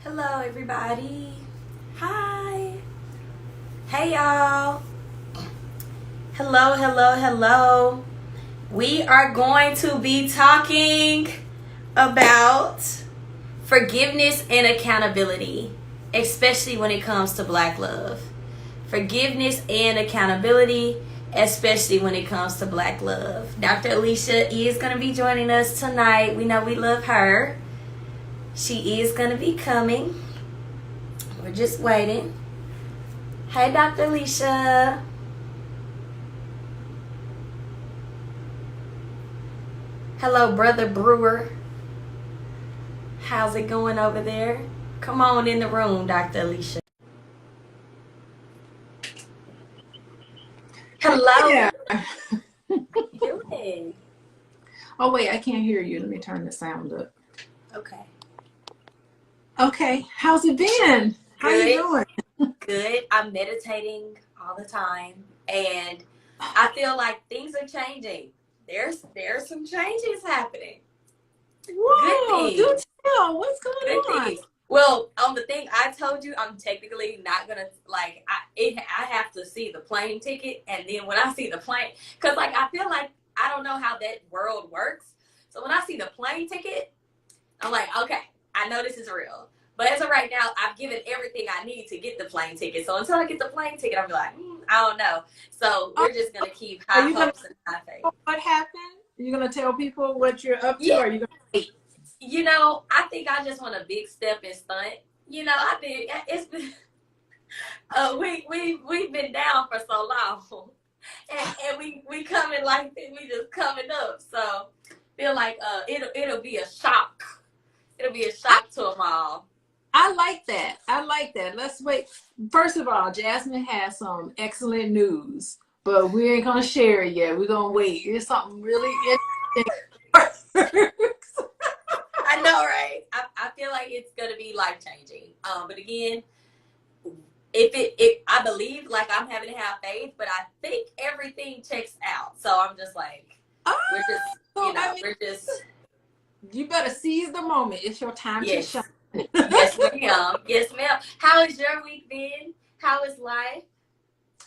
Hello, everybody. Hi. Hey, y'all. Hello, hello, hello. We are going to be talking about forgiveness and accountability, especially when it comes to Black love. Forgiveness and accountability, especially when it comes to Black love. Dr. Alicia is going to be joining us tonight. We know we love her. She is going to be coming. We're just waiting. Hey, Dr. Alicia. Hello, Brother Brewer. How's it going over there? Come on in the room, Dr. Alicia. Hello. Yeah. How you doing? Oh, wait, I can't hear you. Let me turn the sound up. Okay. Okay. How's it been? How you Good. doing? Good. I'm meditating all the time, and I feel like things are changing. There's some changes happening. Good Whoa, do things. tell. What's going Good on? things. Well, on the thing I told you, I'm technically not gonna like. I have to see the plane ticket, and then when I see the plane, because like I feel like I don't know how that world works. So when I see the plane ticket, I'm like, okay, I know this is real. But as of right now, I've given everything I need to get the plane ticket. So until I get the plane ticket, I'm like, I don't know. So Oh, we're just gonna keep are high you going to hopes and high faith. tell what happened? You're going to tell people what you're up to? Yeah, Or are you going to wait? I think I just want a big step and stunt. I think it's been we've been down for so long, and we coming like we just coming up. So feel like it'll be a shock. It'll be a I, shock to them all. I like that. I like that. Let's wait. First of all, Jasmine has some excellent news, but we ain't going to share it yet. We're going to wait. It's something really interesting. I know, right? I feel like it's gonna be life changing. But again, if I believe like I'm having to have faith, but I think everything checks out. So I'm just like, we're just So, I mean, we're just you better seize the moment. It's your time to shine. yes. Yes, ma'am. Yes, ma'am. How has your week been? How is life?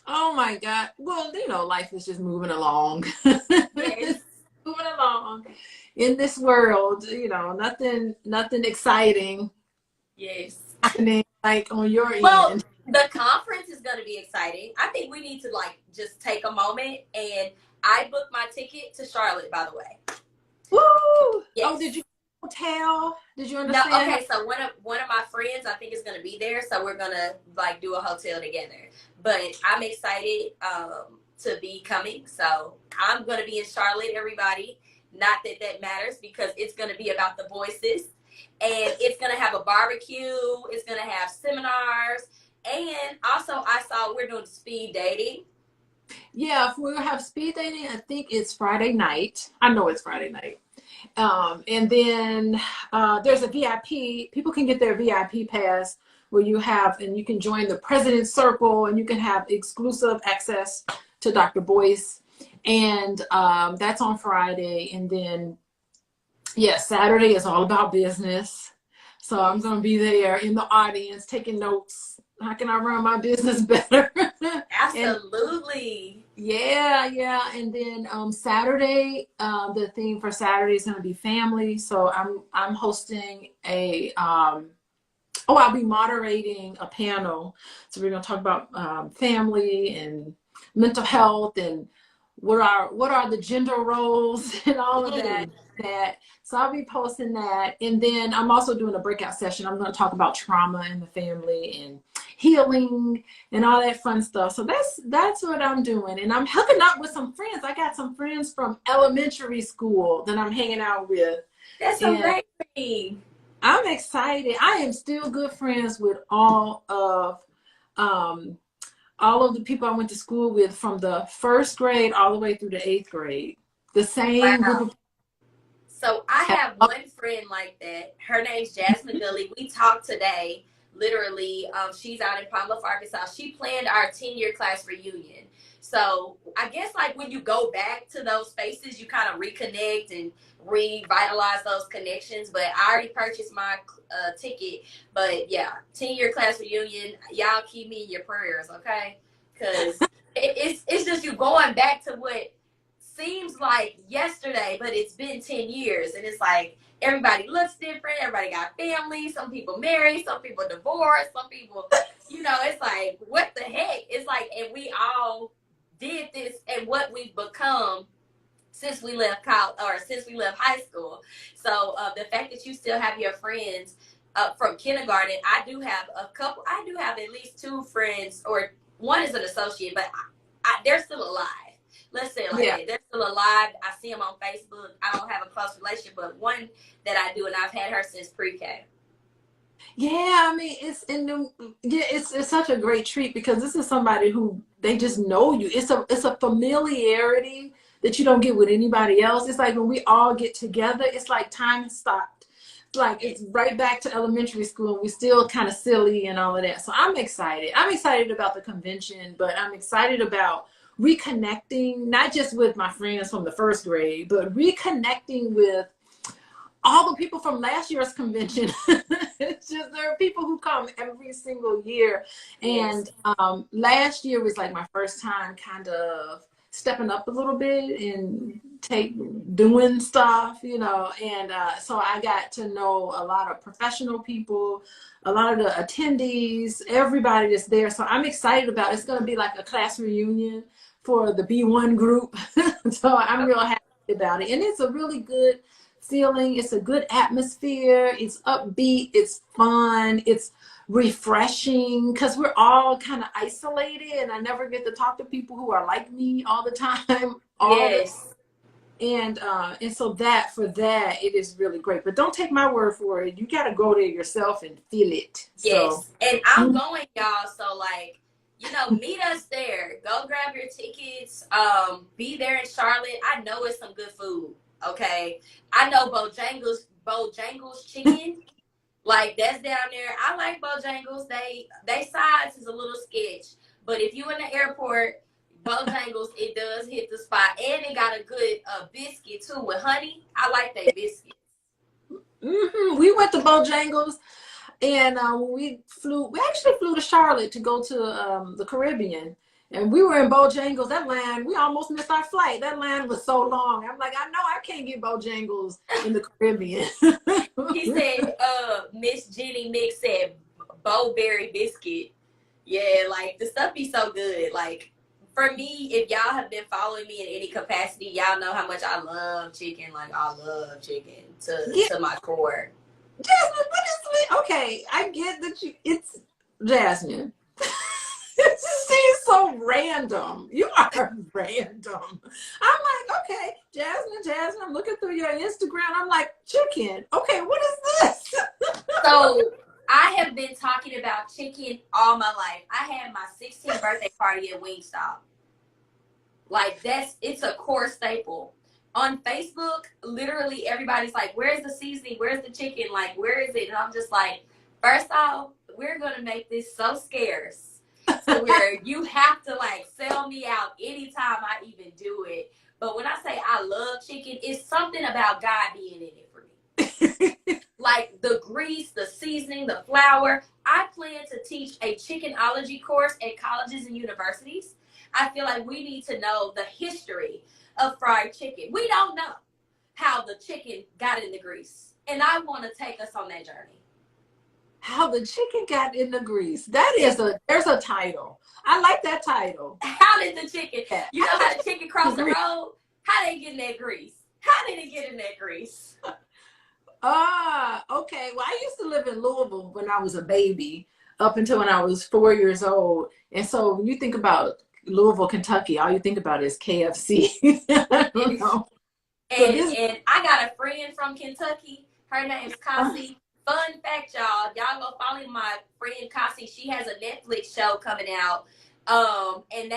Oh my God. Well, life is just moving along. Yes. Moving along in this world, nothing exciting Yes. happening like on your Well, end. the conference is going to be exciting. I think we need to like just take a moment, and I booked my ticket to Charlotte, by the way. Woo! Oh, Yes. did you tell? Did you No, understand? okay, so one of my friends I think is gonna be there, so we're gonna like do a hotel together. But I'm excited to be coming. So I'm gonna be in Charlotte, everybody. Not that that matters because it's gonna be about the voices. And it's gonna have a barbecue, it's gonna have seminars, and also I saw we're doing speed dating. Yeah, if we'll have speed dating, I think it's Friday night. I know it's Friday night. And then there's a VIP. People can get their VIP pass where and you can join the President's Circle and you can have exclusive access to Dr. Boyce. And that's on Friday. And then, Saturday is all about business. So I'm Yes. going to be there in the audience taking notes. How can I run my business better? And Absolutely. yeah. And then Saturday, the theme for Saturday is gonna be family. So I'm hosting I'll be moderating a panel. So we're gonna talk about family and mental health and what are the gender roles and all of that. Mm. So I'll be posting that. And then I'm also doing a breakout session. I'm going to talk about trauma in the family and healing and all that fun stuff. So that's what I'm doing. And I'm hooking up with some friends. I got some friends from elementary school that I'm hanging out with. That's so And great for me. I'm excited. I am still good friends with um, all of the people I went to school with from the first grade all the way through the eighth grade. The same group Wow. of So I have people. one friend like that. Her name's Jasmine Billy. We talked today. Literally, she's out in Palm Beach, Arkansas. She planned our 10-year class reunion. So I guess like when you go back to those spaces, you kind of reconnect and revitalize those connections. But I already purchased my ticket. But yeah, 10-year class reunion. Y'all keep me in your prayers, okay? Because it's just you going back to what seems like yesterday, but it's been 10 years, and it's like everybody looks different. Everybody got families. Some people married. Some people divorced. Some people, it's like, what the heck? It's like, and we all did this, and what we've become since we left college or since we left high school. So the fact that you still have your friends from kindergarten, I do have at least 2 friends, or one is an associate, but they're still alive. Let's say it like that. They're still alive. I see them on Facebook. I don't have a close relationship, but one that I do, and I've had her since pre-K. Yeah, I mean, it's such a great treat, because this is somebody who they just know you. It's a familiarity that you don't get with anybody else. It's like when we all get together, it's like time stopped. It's like it's right back to elementary school, and we're still kind of silly and all of that. So I'm excited. I'm excited about the convention, but I'm excited about reconnecting, not just with my friends from the first grade, but reconnecting with all the people from last year's convention. It's just, there are people who come every single year. And last year was like my first time kind of stepping up a little bit and doing stuff, and so I got to know a lot of professional people, a lot of the attendees, everybody that's there. So I'm excited about it. It's going to be like a class reunion for the B1 group. So I'm real happy about it. And it's a really good feeling. It's a good atmosphere. It's upbeat. It's fun. It's refreshing, because we're all kind of isolated, and I never get to talk to people who are like me all the time. And so for that, it is really great. But don't take my word for it. You got to go there yourself and feel it. Yes. So. And I'm going, y'all. So like, meet us there. Go grab your tickets. Be there in Charlotte. I know it's some good food. Okay. I know Bojangles chicken. Like, that's down there. I like Bojangles. They size is a little sketch. But if you in the airport, Bojangles, it does hit the spot. And it got a good biscuit, too, with honey. I like that biscuit. Mm-hmm. We went to Bojangles, and we actually flew to Charlotte to go to the Caribbean. And we were in Bojangles. That line, we almost missed our flight. That line was so long. I'm like, I know I can't get Bojangles in the Caribbean. He said, Miss Jenny Mix said Bowberry biscuit. Yeah, like the stuff be so good. Like, for me, if y'all have been following me in any capacity, y'all know how much I love chicken. Like, I love chicken to my core. Jasmine, what is it? Okay, I get that it's Jasmine. She's so random. You are random. I'm like, okay, Jasmine, I'm looking through your Instagram. I'm like, chicken. Okay, what is this? So I have been talking about chicken all my life. I had my 16th birthday party at Wingstop. Like, it's a core staple. On Facebook, literally everybody's like, where's the seasoning? Where's the chicken? Like, where is it? And I'm just like, first off, we're going to make this so scarce. So where you have to like sell me out anytime I even do it. But when I say I love chicken, it's something about God being in it for me. Like the grease, the seasoning, the flour. I plan to teach a chickenology course at colleges and universities. I feel like we need to know the history of fried chicken. We don't know how the chicken got in the grease. And I want to take us on that journey. How the chicken got in the grease. There's a title. I like that title. How did the chicken, how the chicken crossed the road? How they get in that grease? How did it get in that grease? Okay. Well, I used to live in Louisville when I was a baby, up until when I was 4 years old. And so when you think about Louisville, Kentucky, all you think about is KFC. I don't know. And I got a friend from Kentucky. Her name's Cassie. Fun fact, y'all go follow my friend Cassie. She has a Netflix show coming out, and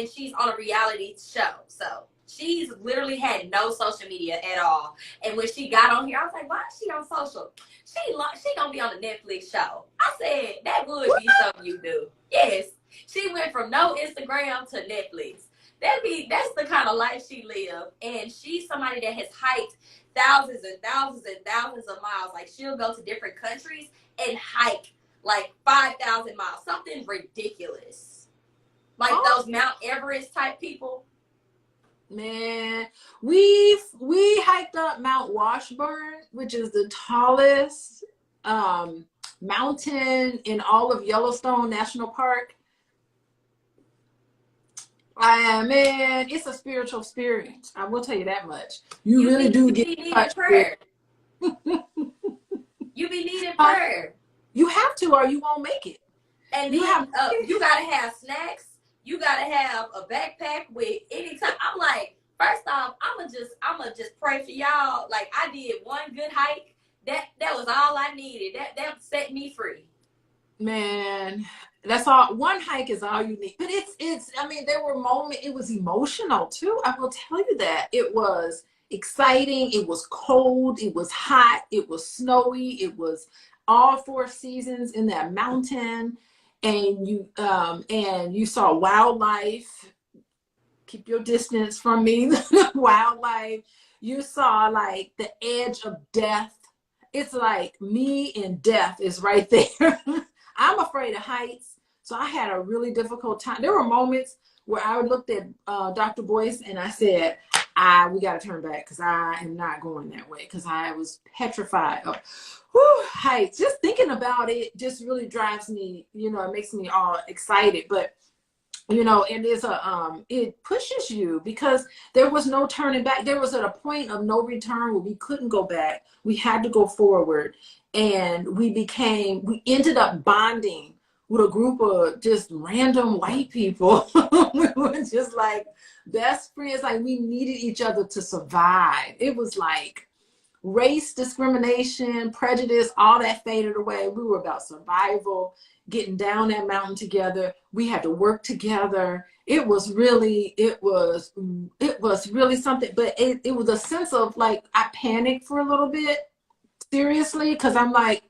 she's on a reality show. So she's literally had no social media at all. And when she got on here, I was like, why is she on social? She gonna be on the Netflix show. I said that would be something you do. Yes, she went from no Instagram to Netflix. That's the kind of life she lived. And she's somebody that has hiked thousands and thousands and thousands of miles. Like, she'll go to different countries and hike like 5,000 miles, something ridiculous. Like those Mount Everest type people. Man, we hiked up Mount Washburn, which is the tallest mountain in all of Yellowstone National Park. Man, it's a spiritual experience. I will tell you that much. You really do get needing prayer. You be needing prayer. You have to, or you won't make it. And then you gotta have snacks. You gotta have a backpack with any time. I'm like, first off, I'ma just pray for y'all. Like, I did one good hike. That was all I needed. That set me free. Man, that's all. One hike is all you need. But it's I mean, there were moments, it was emotional too. I will tell you that. It was exciting, it was cold, it was hot, it was snowy, it was all four seasons in that mountain. And you saw wildlife. Keep your distance from me. Wildlife. You saw like the edge of death. It's like me and death is right there. I'm afraid of heights, so I had a really difficult time. There were moments where I looked at Dr. Boyce and I said, we got to turn back because I am not going that way, because I was petrified of heights. Just thinking about it just really drives me, it makes me all excited. But and it pushes you, because there was no turning back. There was at a point of no return where we couldn't go back. We had to go forward. And we ended up bonding with a group of just random white people. We were just like best friends. Like, we needed each other to survive. It was like race discrimination, prejudice, all that faded away. We were about survival, getting down that mountain together. We had to work together. It was really something. But it was a sense of, like, I panicked for a little bit, seriously, because I'm like,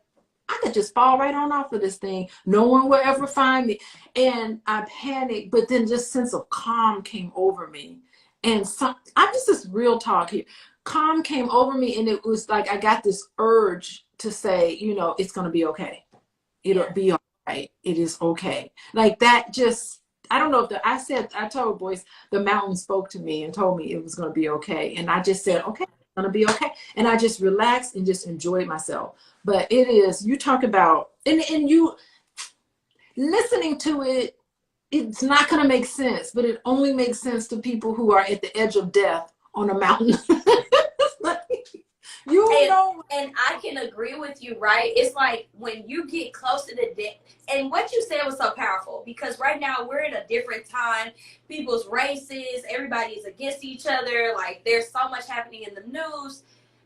I could just fall right on off of this thing. No one will ever find me. And I panicked, but then just sense of calm came over me. And I'm just this real talk here. Calm came over me, and it was like I got this urge to say, it's going to be okay. It'll be all right. It is okay. Like that just, I don't know if I told Boyce, the mountain spoke to me and told me it was going to be okay. And I just said, okay, it's going to be okay. And I just relaxed and just enjoyed myself. But it is, you talk about, and you listening to it, it's not going to make sense, but it only makes sense to people who are at the edge of death on a mountain. And I can agree with you, right? It's like when you get close to the death, and what you said was so powerful, because right now we're in a different time. People's races, everybody is against each other. Like, there's so much happening in the news,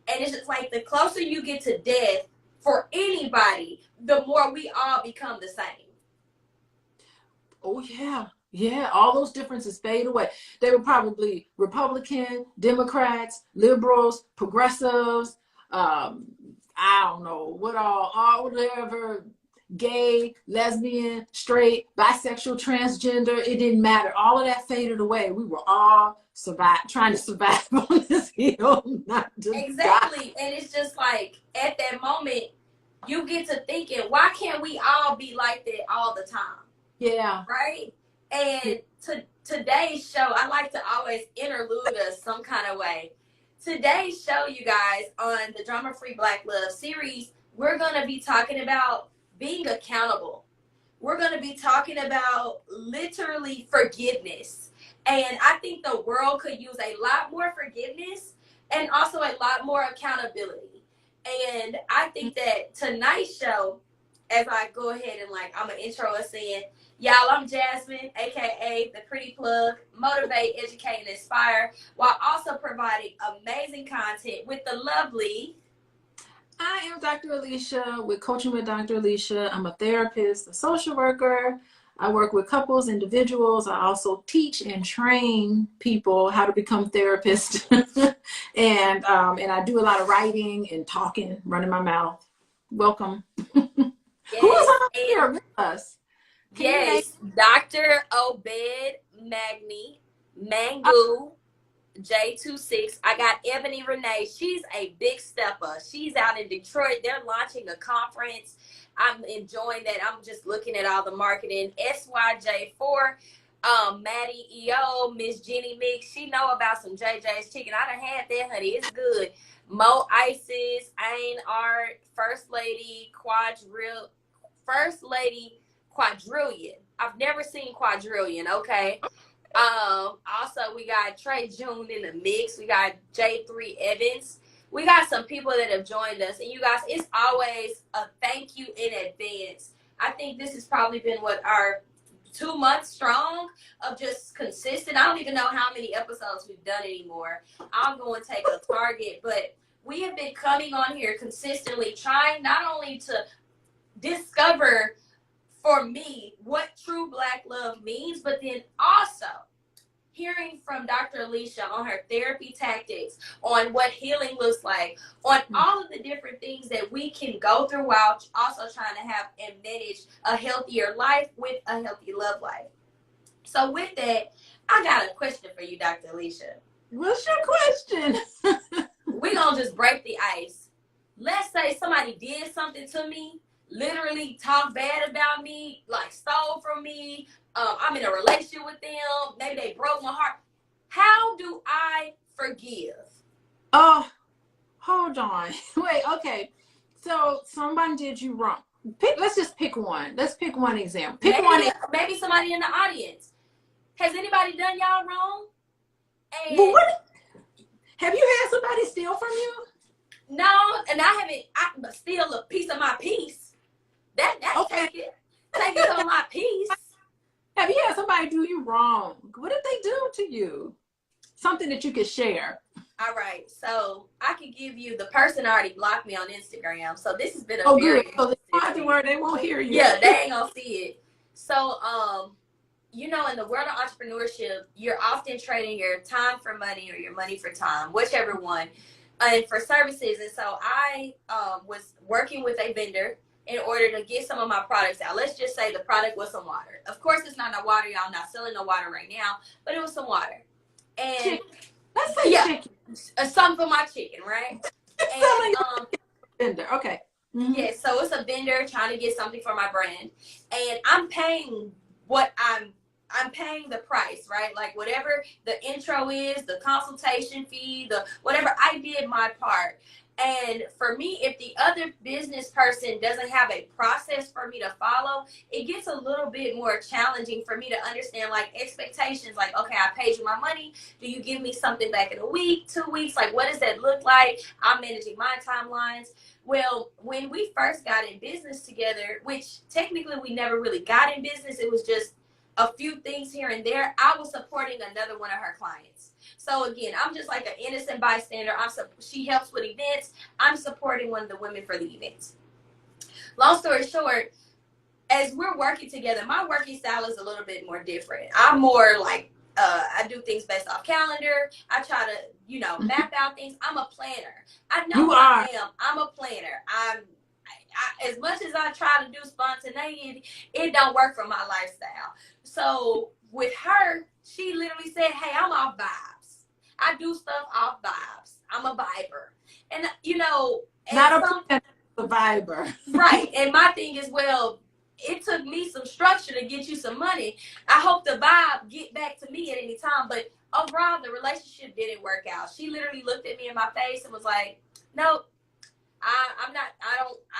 and it's just like the closer you get to death for anybody, the more we all become the same. Oh yeah. Yeah, all those differences fade away. They were probably Republican, Democrats, liberals, progressives, I don't know what all whatever, gay, lesbian, straight, bisexual, transgender, it didn't matter. All of that faded away. We were all trying to survive on this hill, not just exactly. die. And it's just like, at that moment, you get to thinking, why can't we all be like that all the time? Yeah. Right? And today's show, I like to always interlude us some kind of way. Today's show, you guys, on the Drama Free Black Love series, we're going to be talking about being accountable. We're going to be talking about literally forgiveness. And I think the world could use a lot more forgiveness and also a lot more accountability. And I think that tonight's show, as I go ahead and I'm going to intro us in, y'all, I'm Jasmine, aka the Pretty Plug, motivate, educate, and inspire, while also providing amazing content with the lovely. I am Dr. Alicia with Coaching with Dr. Alicia. I'm a therapist, a social worker. I work with couples, individuals. I also teach and train people how to become therapists. and I do a lot of writing and talking, running my mouth. Welcome. Yes, Who is on here with us? Yes, Dr. Obed Magni. Mangu J26. I got Ebony Renee. She's a big stepper. She's out in Detroit. They're launching a conference. I'm enjoying that. I'm just looking at all the marketing. SYJ4. Maddie EO, Miss Jenny Mix. She know about some JJ's chicken. I done had that, honey. It's good. Mo Isis, Ain Art, First Lady Quadrillion. I've never seen Quadrillion, okay? Also we got Trey June in the mix. We got J3 Evans. We got some people that have joined us, and you guys, it's always a thank you in advance. I think this has probably been our 2 months strong of just consistent. I don't even know how many episodes we've done anymore. I'll go and take a target, but we have been coming on here consistently, trying not only to discover for me what true Black love means, but then also hearing from Dr. Alicia on her therapy tactics, on what healing looks like, on all of the different things that we can go through while also trying to have and manage a healthier life with a healthy love life. So with that, I got a question for you, Dr. Alicia. What's your question? We're going to just break the ice. Let's say somebody did something to me, literally talked bad about me, like stole from me. I'm in a relationship with them. Maybe they broke my heart. How do I forgive? Oh, hold on. Wait, okay. So somebody did you wrong. Let's just pick one. Let's pick one example. Maybe somebody in the audience. Has anybody done y'all wrong? And what? Have you had somebody steal from you? No, and I haven't. I steal a piece of my piece. That's okay. Take it on my piece. Have you had somebody do you wrong? What did they do to you? Something that you could share. All right, so I can give you, the person already blocked me on Instagram, so this has been a good. So they won't hear you. Yeah, they ain't gonna see it. So, in the world of entrepreneurship, you're often trading your time for money or your money for time, whichever one, and for services. And so I was working with a vendor in order to get some of my products out. Let's just say the product was some water. Of course, it's not no water, y'all. I'm not selling no water right now, but it was some water. And chicken. Let's say chicken. Something for my chicken, right? And vendor. Okay. Mm-hmm. Yeah, so it's a vendor trying to get something for my brand, and I'm paying I'm paying the price, right? Like whatever the intro is, the consultation fee, the whatever, I did my part. And for me, if the other business person doesn't have a process for me to follow, it gets a little bit more challenging for me to understand, like, expectations. Like, okay, I paid you my money. Do you give me something back in a week, 2 weeks? Like, what does that look like? I'm managing my timelines. Well, when we first got in business together, which technically we never really got in business, it was just a few things here and there, I was supporting another one of her clients. So again, I'm just like an innocent bystander. She helps with events. I'm supporting one of the women for the events. Long story short, as we're working together, my working style is a little bit more different. I'm more like, I do things based off calendar. I try to, map out things. I'm a planner. I know who I am. I'm a planner. As much as I try to do spontaneity, it don't work for my lifestyle. So with her, she literally said, hey, I'm off vibes. I do stuff off vibes. I'm a viber. And, not a viber. Right. And my thing is, well, it took me some structure to get you some money. I hope the vibe get back to me at any time. But overall, the relationship didn't work out. She literally looked at me in my face and was like, nope. I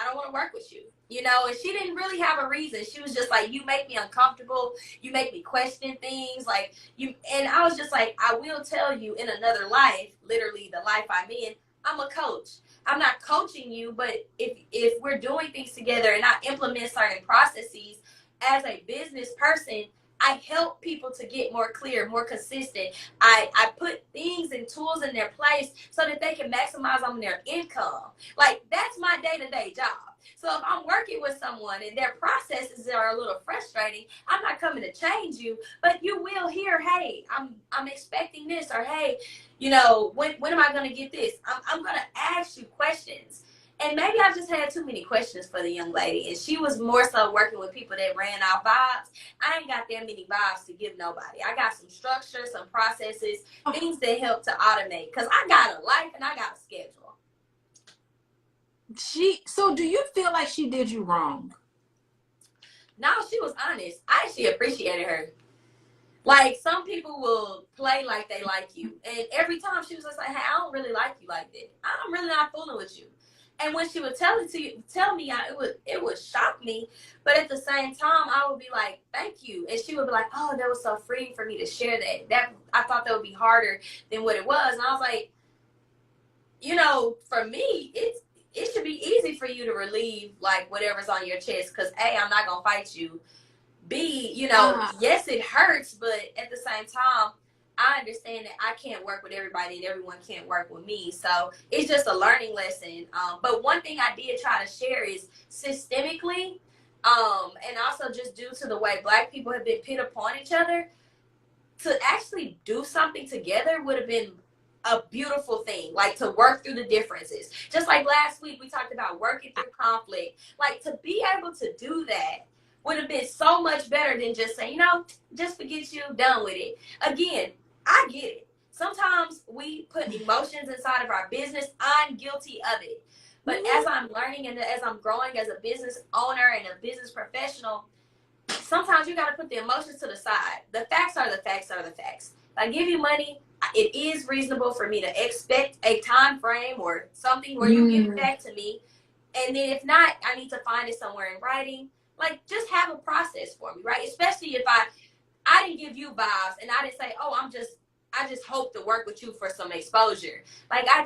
don't want to work with you, and she didn't really have a reason. She was just like, you make me uncomfortable. You make me question things and I was just like, I will tell you in another life, literally the life I'm in, I'm a coach. I'm not coaching you, but if we're doing things together and I implement certain processes as a business person, I help people to get more clear, more consistent. I put things and tools in their place so that they can maximize on their income. Like, that's my day-to-day job. So if I'm working with someone and their processes are a little frustrating, I'm not coming to change you, but you will hear, hey, I'm expecting this, or hey, when am I going to get this? I'm going to ask you questions. And maybe I just had too many questions for the young lady. And she was more so working with people that ran out vibes. I ain't got that many vibes to give nobody. I got some structure, some processes, things that help to automate. Because I got a life and I got a schedule. So do you feel like she did you wrong? No, she was honest. I actually appreciated her. Like, some people will play like they like you. And every time she was just like, hey, I don't really like you like that. I'm really not fooling with you. And when she would tell me, it would shock me. But at the same time, I would be like, thank you. And she would be like, oh, that was so freeing for me to share that. I thought that would be harder than what it was. And I was like, you know, for me, it should be easy for you to relieve like whatever's on your chest. Because A, I'm not gonna fight you. B, you know, yes, it hurts, but at the same time, I understand that I can't work with everybody and everyone can't work with me. So it's just a learning lesson. But one thing I did try to share is systemically, and also just due to the way Black people have been pit upon each other, to actually do something together would have been a beautiful thing, like to work through the differences. Just like last week, we talked about working through conflict. Like, to be able to do that would have been so much better than just saying, you know, just forget you, done with it. Again, I get it. Sometimes we put emotions inside of our business. I'm guilty of it. But as I'm learning and as I'm growing as a business owner and a business professional, sometimes you got to put the emotions to the side. The facts are the facts are the facts. If I give you money, it is reasonable for me to expect a time frame or something where you give it back to me. And then if not, I need to find it somewhere in writing. Like, just have a process for me, right? Especially if I didn't give you vibes and I didn't say, oh, I just hope to work with you for some exposure. Like, I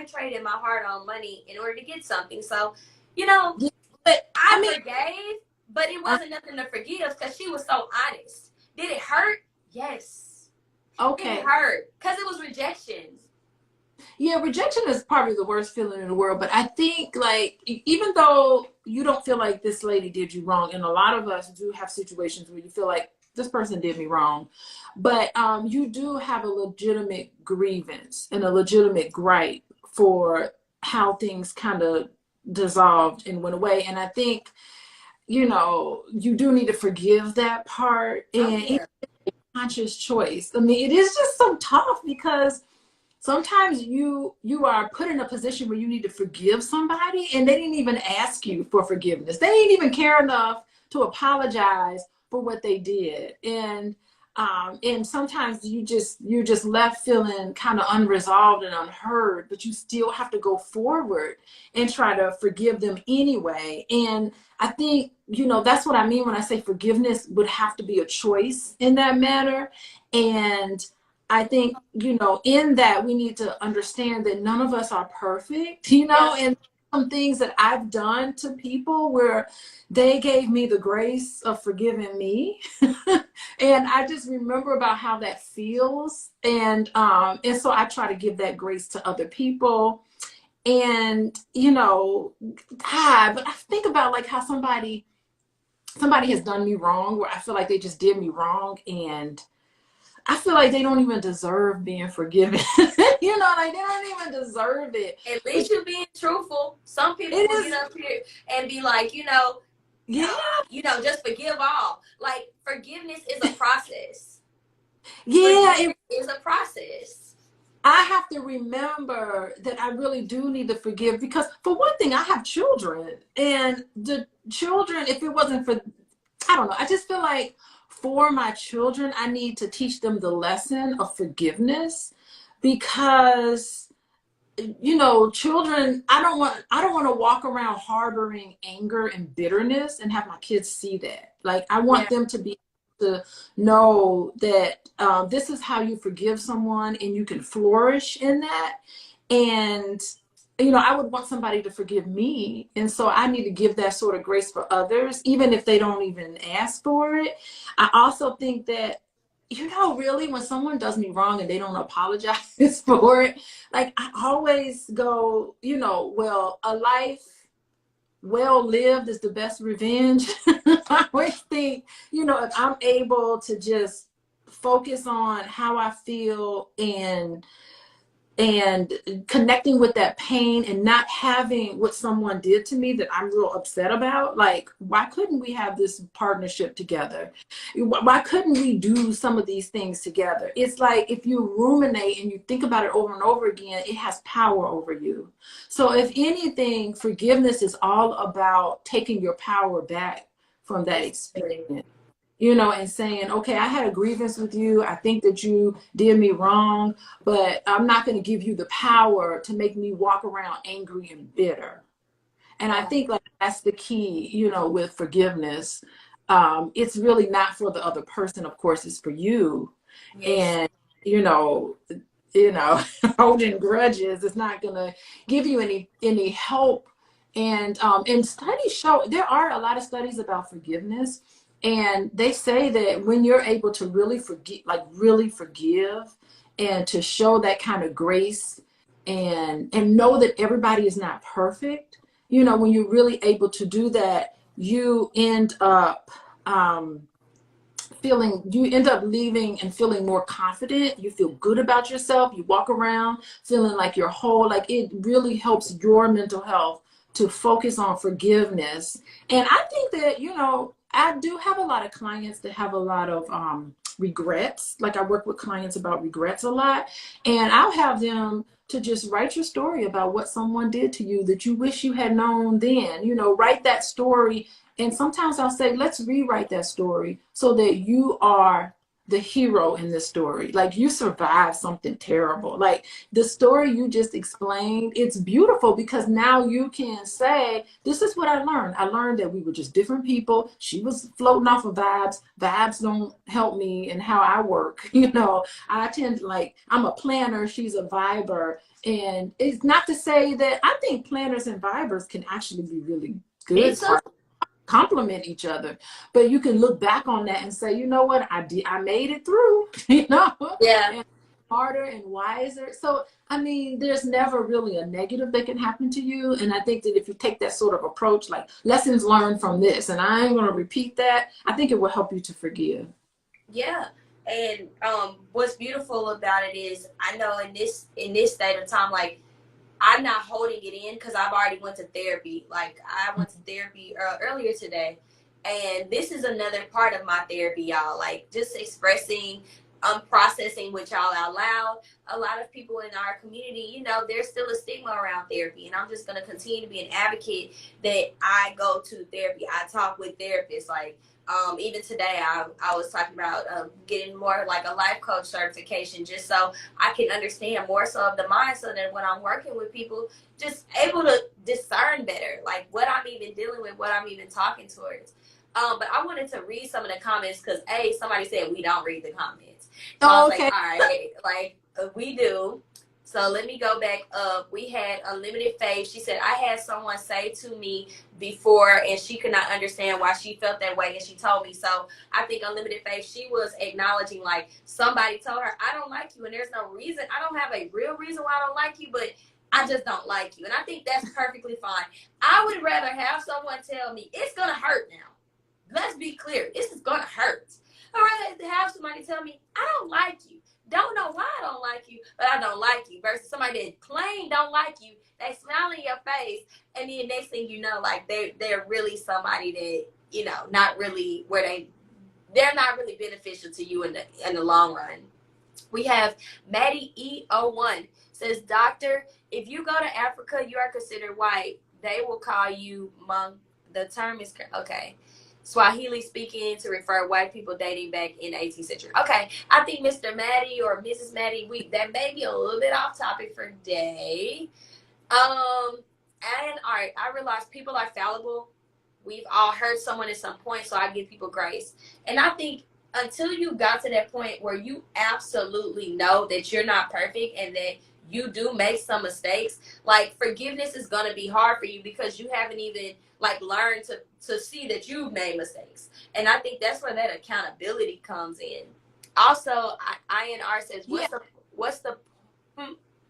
traded my heart on money in order to get something. So, you know, but I forgave, but it wasn't nothing to forgive because she was so honest. Did it hurt? Yes. Okay. It hurt because it was rejection. Yeah, rejection is probably the worst feeling in the world. But I think, like, even though you don't feel like this lady did you wrong, and a lot of us do have situations where you feel like this person did me wrong, but you do have a legitimate grievance and a legitimate gripe for how things kind of dissolved and went away. And I think, you know, you do need to forgive that part and it's a conscious choice. I mean, it is just so tough because sometimes you are put in a position where you need to forgive somebody and they didn't even ask you for forgiveness. They didn't even care enough to apologize for what they did. And sometimes you're just left feeling kind of unresolved and unheard, but you still have to go forward and try to forgive them anyway. And I think, you know, that's what I mean when I say forgiveness would have to be a choice in that matter. And I think, you know, in that we need to understand that none of us are perfect, you know, and some things that I've done to people where they gave me the grace of forgiving me. And I just remember about how that feels. And so I try to give that grace to other people. And, you know, but I think about like how somebody has done me wrong, where I feel like they just did me wrong, and I feel like they don't even deserve being forgiven. You know, like they don't even deserve it. At least you're being truthful. Some people will get up here and be like, you know, you know, just forgive all. Like, forgiveness is a process. Yeah, it is a process. I have to remember that I really do need to forgive because, for one thing, I have children, and the children, if it wasn't for, I don't know, I just feel like for my children, I need to teach them the lesson of forgiveness because, you know, children, I don't want to walk around harboring anger and bitterness and have my kids see that. Like, I want them to be able to know that this is how you forgive someone and you can flourish in that. And, you know, I would want somebody to forgive me. And so I need to give that sort of grace for others, even if they don't even ask for it. I also think that, you know, really, when someone does me wrong and they don't apologize for it, like, I always go, you know, well, a life well lived is the best revenge. I always think, you know, if I'm able to just focus on how I feel and and connecting with that pain and not having what someone did to me that I'm real upset about. Like, why couldn't we have this partnership together? Why couldn't we do some of these things together? It's like, if you ruminate and you think about it over and over again, it has power over you. So if anything, forgiveness is all about taking your power back from that experience, you know, and saying, okay, I had a grievance with you. I think that you did me wrong, but I'm not going to give you the power to make me walk around angry and bitter. And I think like that's the key, you know, with forgiveness. It's really not for the other person. Of course, it's for you. Yes. And, you know, holding grudges is not going to give you any help. And studies show, there are a lot of studies about forgiveness, and they say that when you're able to really forgive, like really forgive, and to show that kind of grace, and know that everybody is not perfect, you know, when you're really able to do that, you end up you end up leaving and feeling more confident. You feel good about yourself. You walk around feeling like you're whole. Like, it really helps your mental health to focus on forgiveness. And I think that, you know, I do have a lot of clients that have a lot of regrets. Like, I work with clients about regrets a lot, and I'll have them to just write your story about what someone did to you that you wish you had known then. You know, write that story. And sometimes I'll say, let's rewrite that story so that you are the hero in this story. Like, you survived something terrible. Like, the story you just explained, it's beautiful because now you can say, this is what I learned. I learned that we were just different people. She was floating off of vibes. Vibes don't help me in how I work. You know, I tend to, like, I'm a planner. She's a viber. And it's not to say that I think planners and vibers can actually be really good, complement each other, but you can look back on that and say, you know what, I made it through. You know, Yeah. and smarter and wiser. So I mean, there's never really a negative that can happen to you, and I think that if you take that sort of approach, like lessons learned from this, and I ain't going to repeat that, I think it will help you to forgive. Yeah. And what's beautiful about it is, I know in this state of time, like, I'm not holding it in because I've already went to therapy. Like, I went to therapy earlier today, and this is another part of my therapy, y'all. Like, just expressing, processing with y'all out loud. A lot of people in our community, you know, there's still a stigma around therapy, and I'm just going to continue to be an advocate that I go to therapy. I talk with therapists. Like, even today, I was talking about getting more like a life coach certification, just so I can understand more so of the mind, so that when I'm working with people, just able to discern better, like what I'm even dealing with, what I'm even talking towards. But I wanted to read some of the comments because somebody said we don't read the comments. So I was like, all right, like we do. So let me go back up. We had Unlimited Faith. She said, I had someone say to me before, and she could not understand why she felt that way, and she told me. So I think Unlimited Faith, she was acknowledging, like, somebody told her, I don't like you, and there's no reason. I don't have a real reason why I don't like you, but I just don't like you. And I think that's perfectly fine. I would rather have someone tell me, it's going to hurt now. Let's be clear. This is going to hurt. I'd rather have somebody tell me, I don't like you. Don't know why I don't like you, but I don't like you. Versus somebody that plain don't like you, they smile in your face, and then next thing you know, like they're really somebody that, you know, not really where they're not really beneficial to you in the long run. We have Maddie E01 says, Doctor, if you go to Africa, you are considered white. They will call you Hmong. The term is okay. Swahili speaking to refer white people dating back in the 18th century. Okay, I think Mr. Maddie or Mrs. Maddie, that may be a little bit off topic for today. And all right, I realize people are fallible. We've all hurt someone at some point, so I give people grace. And I think until you got to that point where you absolutely know that you're not perfect and that you do make some mistakes, like, forgiveness is going to be hard for you because you haven't even, like, learned to see that you've made mistakes. And I think that's where that accountability comes in. Also, INR says, what's the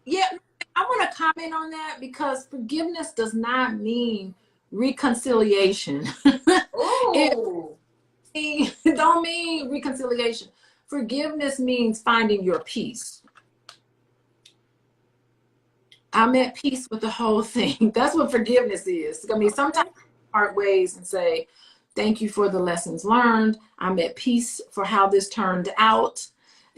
Yeah, I want to comment on that because forgiveness does not mean reconciliation. It don't mean reconciliation. Forgiveness means finding your peace. I'm at peace with the whole thing. That's what forgiveness is. I mean, sometimes part ways and say, thank you for the lessons learned. I'm at peace for how this turned out,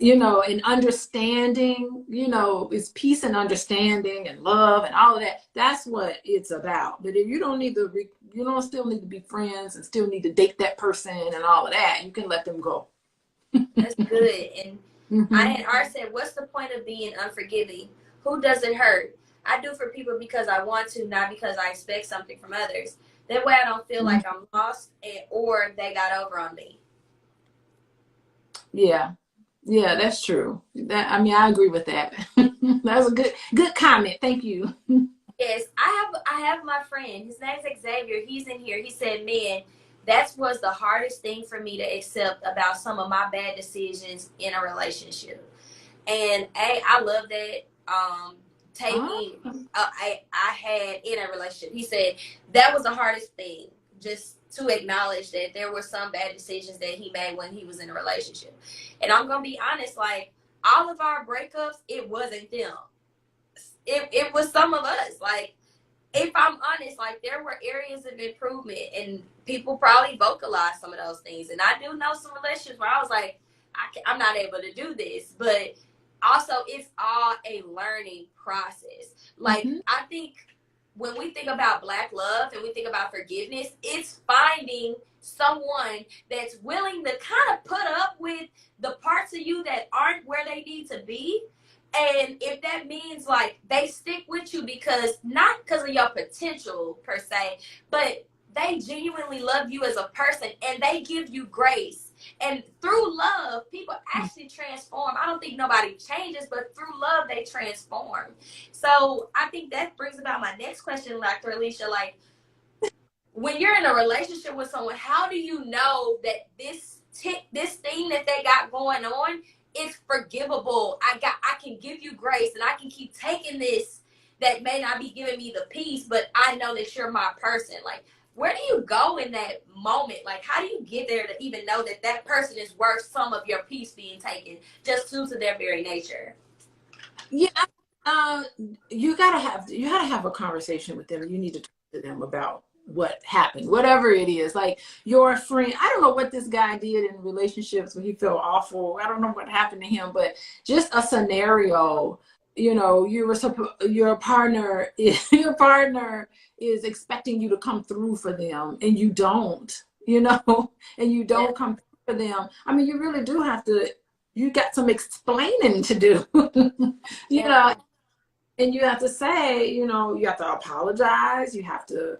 and understanding, it's peace and understanding and love and all of that. That's what it's about. But if you don't need to, you don't still need to be friends and still need to date that person and all of that, you can let them go. That's good. And I Mm-hmm. had Art said, what's the point of being unforgiving? Who does it hurt? I do for people because I want to, not because I expect something from others. That way I don't feel like I'm lost or they got over on me. Yeah. Yeah, that's true. I agree with that. That's a good comment. Thank you. Yes, I have my friend. His name's Xavier. He's in here. He said, man, that was the hardest thing for me to accept about some of my bad decisions in a relationship. And I love that. Oh, Taking I had in a relationship. He said that was the hardest thing, just to acknowledge that there were some bad decisions that he made when he was in a relationship. And I'm gonna be honest, like all of our breakups, it wasn't them. It was some of us. Like if I'm honest, like there were areas of improvement, and people probably vocalized some of those things. And I do know some relationships where I was like, I'm not able to do this, but also it's all a learning process. Like mhm. I think when we think about Black love and we think about forgiveness, it's finding someone that's willing to kind of put up with the parts of you that aren't where they need to be. And if that means like they stick with you because not because of your potential per se, but they genuinely love you as a person and they give you grace. And through love, people actually transform. I don't think nobody changes, but through love, they transform. So I think that brings about my next question, Dr. Alicia. Like, when you're in a relationship with someone, how do you know that this thing that they got going on is forgivable? I can give you grace and I can keep taking this that may not be giving me the peace, but I know that you're my person. Like, where do you go in that moment? Like, how do you get there to even know that that person is worth some of your peace being taken just due to their very nature? Yeah. Uh, you gotta have a conversation with them. You need to talk to them about what happened, whatever it is. Like your friend, I don't know what this guy did in relationships when he felt awful. I don't know what happened to him, but just a scenario. Your partner is your partner is expecting you to come through for them, and you don't. And you Yeah. don't come through for them. I mean, you really do have to. You got some explaining to do. you Yeah. know and you have to say, you have to apologize. You have to,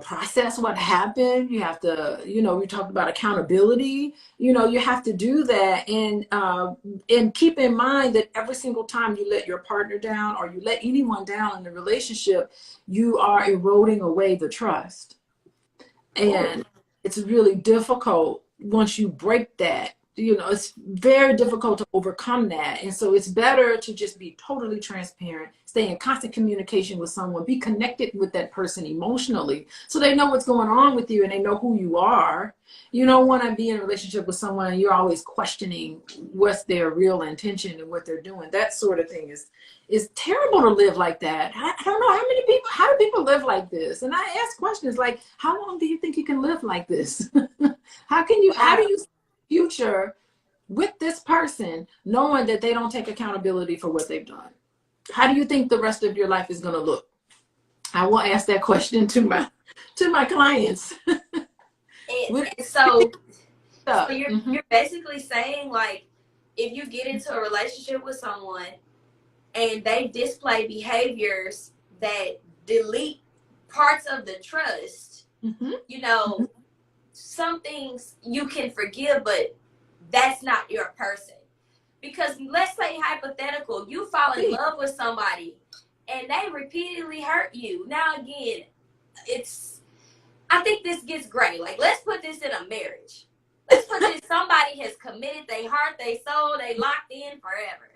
process what happened. You have to, we talked about accountability. You have to do that, and keep in mind that every single time you let your partner down or you let anyone down in the relationship, you are eroding away the trust. Oh, And it's really difficult once you break that. It's very difficult to overcome that. And so it's better to just be totally transparent, stay in constant communication with someone, be connected with that person emotionally so they know what's going on with you and they know who you are. You don't want to be in a relationship with someone and you're always questioning what's their real intention and what they're doing. That sort of thing is terrible to live like that. I don't know how do people live like this? And I ask questions like, how long do you think you can live like this? How do wow. you see the future with this person knowing that they don't take accountability for what they've done? How do you think the rest of your life is going to look? I will ask that question to my clients. And so you're Mm-hmm. you're basically saying like if you get into a relationship with someone and they display behaviors that delete parts of the trust, Mm-hmm. you know, some things you can forgive, but that's not your person. Because let's say hypothetical, you fall in love with somebody and they repeatedly hurt you. Now again, it's I think this gets gray. Like let's put this in a marriage. Let's put this somebody has committed their heart, their soul, they locked in forever.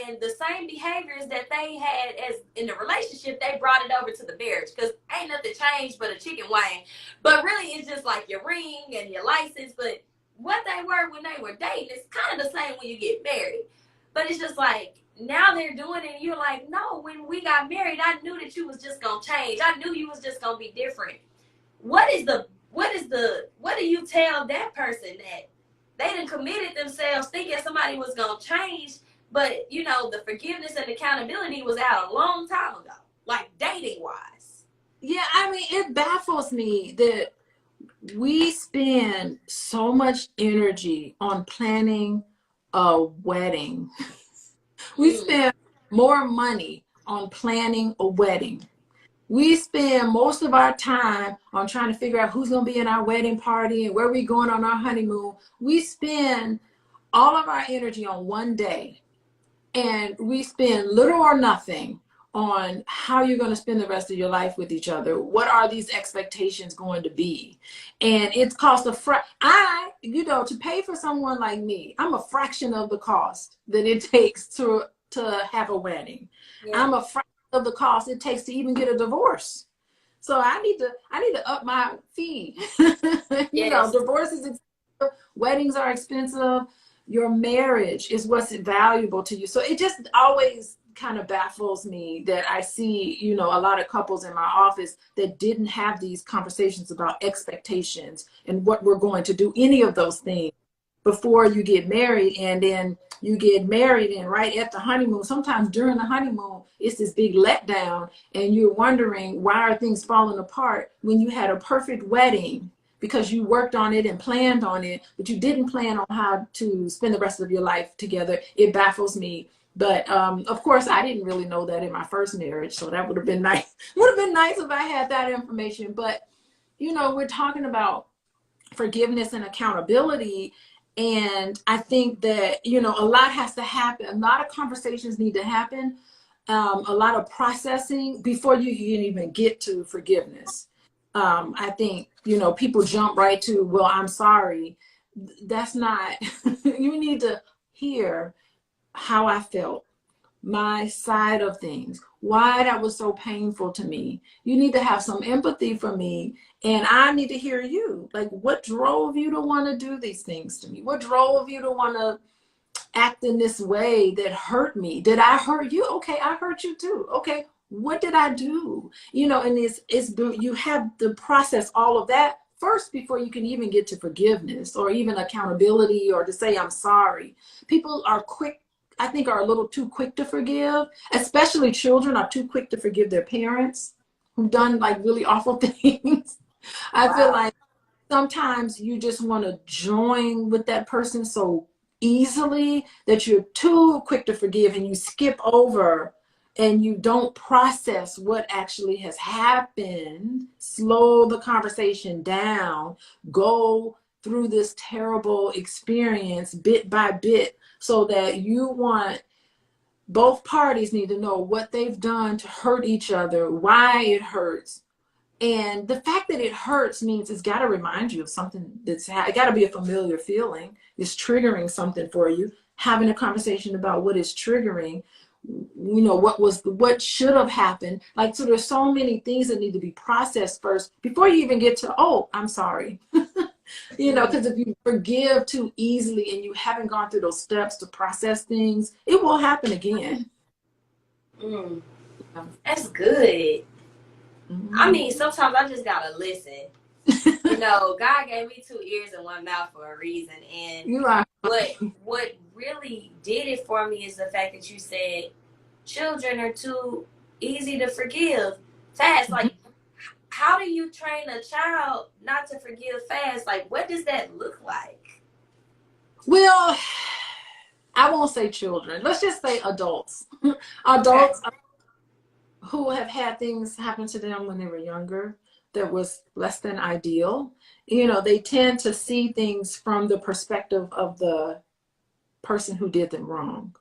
And the same behaviors that they had as in the relationship, they brought it over to the marriage because ain't nothing changed but a chicken wing. But really, it's just like your ring and your license. But what they were when they were dating is kind of the same when you get married. But it's just like now they're doing it and you're like, no, when we got married, I knew that you was just gonna change. I knew you was just gonna be different. What do you tell that person that they done committed themselves thinking somebody was gonna change, but you know, the forgiveness and accountability was out a long time ago, like dating wise. Yeah, I mean, it baffles me that we spend so much energy on planning a wedding. We Mm. spend more money on planning a wedding. We spend most of our time on trying to figure out who's going to be in our wedding party and where we're going on our honeymoon. We spend all of our energy on one day, and we spend little or nothing on how you're going to spend the rest of your life with each other. What are these expectations going to be? And it's cost to pay for someone like me, I'm a fraction of the cost that it takes to have a wedding. Yeah. I'm a fraction of the cost it takes to even get a divorce. So I need to up my fee. Yes. Divorce is expensive, weddings are expensive. Your marriage is what's valuable to you. So it just always kind of baffles me that I see, a lot of couples in my office that didn't have these conversations about expectations and what we're going to do, any of those things before you get married. And then you get married, and right at the honeymoon, sometimes during the honeymoon, it's this big letdown, and you're wondering why are things falling apart when you had a perfect wedding because you worked on it and planned on it, but you didn't plan on how to spend the rest of your life together. It baffles me. But of course, I didn't really know that in my first marriage, so that would have been nice. Would have been nice if I had that information. But we're talking about forgiveness and accountability, and I think that a lot has to happen. A lot of conversations need to happen, a lot of processing before you can even get to forgiveness. I think people jump right to, well, I'm sorry. That's not. You need to hear how I felt, my side of things, why that was so painful to me. You need to have some empathy for me, and I need to hear you. Like, what drove you to want to do these things to me? What drove you to want to act in this way that hurt me? Did I hurt you? Okay, I hurt you too. Okay, what did I do? And you have to process all of that first before you can even get to forgiveness or even accountability or to say I'm sorry. People are quick, I think, are a little too quick to forgive, especially children are too quick to forgive their parents who've done like really awful things. I feel Wow. like sometimes you just want to join with that person so easily that you're too quick to forgive, and you skip over and you don't process what actually has happened. Slow the conversation down. Go through this terrible experience bit by bit, so that both parties need to know what they've done to hurt each other, why it hurts. And the fact that it hurts means it's got to remind you of something it got to be a familiar feeling. It's triggering something for you. Having a conversation about what is triggering, what should have happened. Like, so there's so many things that need to be processed first before you even get to, oh, I'm sorry. Because if you forgive too easily and you haven't gone through those steps to process things, it will happen again. Mm. Yeah. That's good. Mm-hmm. I mean, sometimes I just gotta listen. God gave me 2 ears and 1 mouth for a reason. And You are. what really did it for me is the fact that you said children are too easy to forgive fast. Like, how do you train a child not to forgive fast? Like, what does that look like? Well, I won't say children. Let's just say adults. Okay. Adults who have had things happen to them when they were younger that was less than ideal. They tend to see things from the perspective of the person who did them wrong.